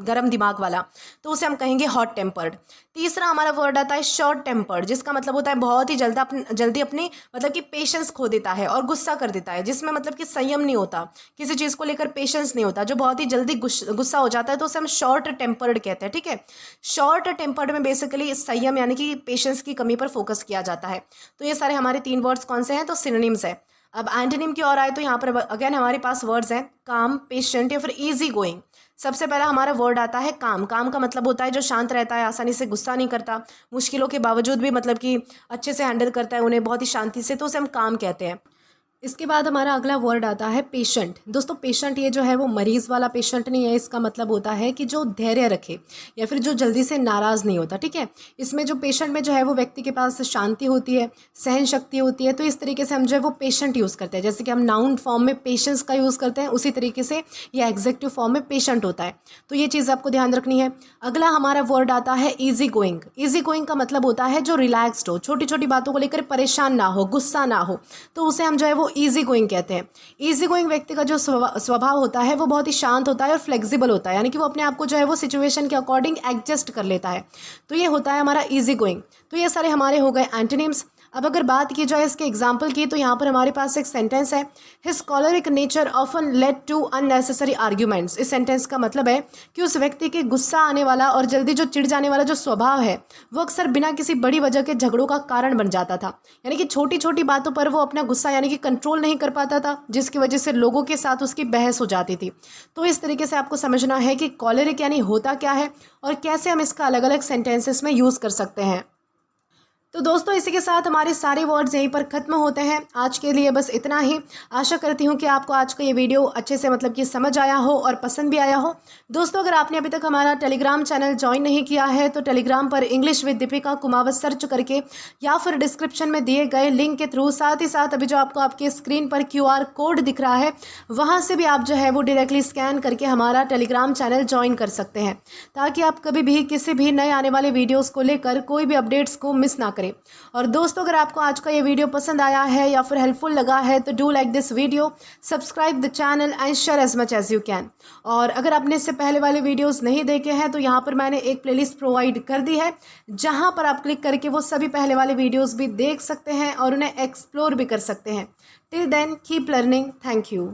गरम दिमाग वाला, तो उसे हम कहेंगे हॉट टेम्पर्ड। तीसरा हमारा वर्ड आता है शॉर्ट टेम्पर्ड, जिसका मतलब होता है बहुत ही जल्दी अपनी मतलब कि पेशेंस खो देता है और गुस्सा कर देता है, जिसमें मतलब कि संयम नहीं होता, किसी चीज़ को लेकर पेशेंस नहीं होता, जो बहुत ही जल्दी गुस्सा हो जाता है, तो उसे हम शॉर्ट टेम्पर्ड कहते हैं, ठीक है। शॉर्ट टेम्पर्ड में बेसिकली संयम यानी कि पेशेंस की कमी पर फोकस किया जाता है। तो ये सारे हमारे 3 वर्ड्स कौन से हैं, तो सिनोनिम्स है। अब एंटोनिम की ओर आए तो यहाँ पर अगेन हमारे पास वर्ड्स हैं काम, पेशेंट या फिर इजी गोइंग। सबसे पहला हमारा वर्ड आता है काम। काम का मतलब होता है जो शांत रहता है, आसानी से गुस्सा नहीं करता, मुश्किलों के बावजूद भी मतलब कि अच्छे से हैंडल करता है उन्हें बहुत ही शांति से, तो उसे हम काम कहते हैं। इसके बाद हमारा अगला वर्ड आता है पेशेंट। दोस्तों पेशेंट ये जो है वो मरीज़ वाला पेशेंट नहीं है, इसका मतलब होता है कि जो धैर्य रखे या फिर जो जल्दी से नाराज़ नहीं होता, ठीक है। इसमें जो पेशेंट में जो है वो व्यक्ति के पास शांति होती है, सहन शक्ति होती है, तो इस तरीके से हम जो है वो पेशेंट यूज़ करते हैं। जैसे कि हम नाउन फॉर्म में पेशेंस का यूज़ करते हैं, उसी तरीके से ये एग्जेक्टिव फॉर्म में पेशेंट होता है। तो ये चीज़ आपको ध्यान रखनी है। अगला हमारा वर्ड आता है ईजी गोइंग। ईजी गोइंग का मतलब होता है जो रिलैक्सड हो, छोटी छोटी बातों को लेकर परेशान ना हो, गुस्सा ना हो, तो उसे हम जो है वो ईजी गोइंग कहते हैं। ईजी गोइंग व्यक्ति का जो स्वभाव होता है वो बहुत ही शांत होता है और फ्लेक्सिबल होता है, यानी कि वो अपने आप को जो है वो सिचुएशन के अकॉर्डिंग एडजस्ट कर लेता है। तो ये होता है हमारा ईजी गोइंग। तो ये सारे हमारे हो गए एंटोनिम्स। अब अगर बात की जाए इसके एग्जाम्पल की, तो यहाँ पर हमारे पास एक सेंटेंस है, his choleric nature often led to unnecessary arguments. इस सेंटेंस का मतलब है कि उस व्यक्ति के गुस्सा आने वाला और जल्दी जो चिढ़ जाने वाला जो स्वभाव है वो अक्सर बिना किसी बड़ी वजह के झगड़ों का कारण बन जाता था। यानी कि छोटी छोटी बातों पर वो अपना गुस्सा यानी कि कंट्रोल नहीं कर पाता था, जिसकी वजह से लोगों के साथ उसकी बहस हो जाती थी। तो इस तरीके से आपको समझना है कि कॉलरिक यानी होता क्या है और कैसे हम इसका अलग अलग सेंटेंसेस में यूज़ कर सकते हैं। तो दोस्तों इसी के साथ हमारे सारे वर्ड्स यहीं पर ख़त्म होते हैं। आज के लिए बस इतना ही। आशा करती हूँ कि आपको आज का ये वीडियो अच्छे से मतलब कि समझ आया हो और पसंद भी आया हो। दोस्तों अगर आपने अभी तक हमारा टेलीग्राम चैनल ज्वाइन नहीं किया है तो टेलीग्राम पर English with Deepika Kumawat search करके या फिर डिस्क्रिप्शन में दिए गए लिंक के थ्रू, साथ ही साथ अभी जो आपको आपके स्क्रीन पर QR कोड दिख रहा है वहाँ से भी आप जो है वो डायरेक्टली स्कैन करके हमारा टेलीग्राम चैनल ज्वाइन कर सकते हैं, ताकि आप कभी भी किसी भी नए आने वाले वीडियोज़ को लेकर कोई भी अपडेट्स को मिस ना करें। और दोस्तों अगर आपको आज का ये वीडियो पसंद आया है या फिर हेल्पफुल लगा है तो do like this video, subscribe the channel and share as much as you can. और अगर आपने इससे पहले वाले वीडियोस नहीं देखे हैं तो यहाँ पर मैंने एक प्लेलिस्ट प्रोवाइड कर दी है, जहाँ पर आप क्लिक करके वो सभी पहले वाले वीडियोस भी देख सकते हैं और उन्हें एक्सप्लोर भी कर सकते हैं। Till then keep learning. Thank you.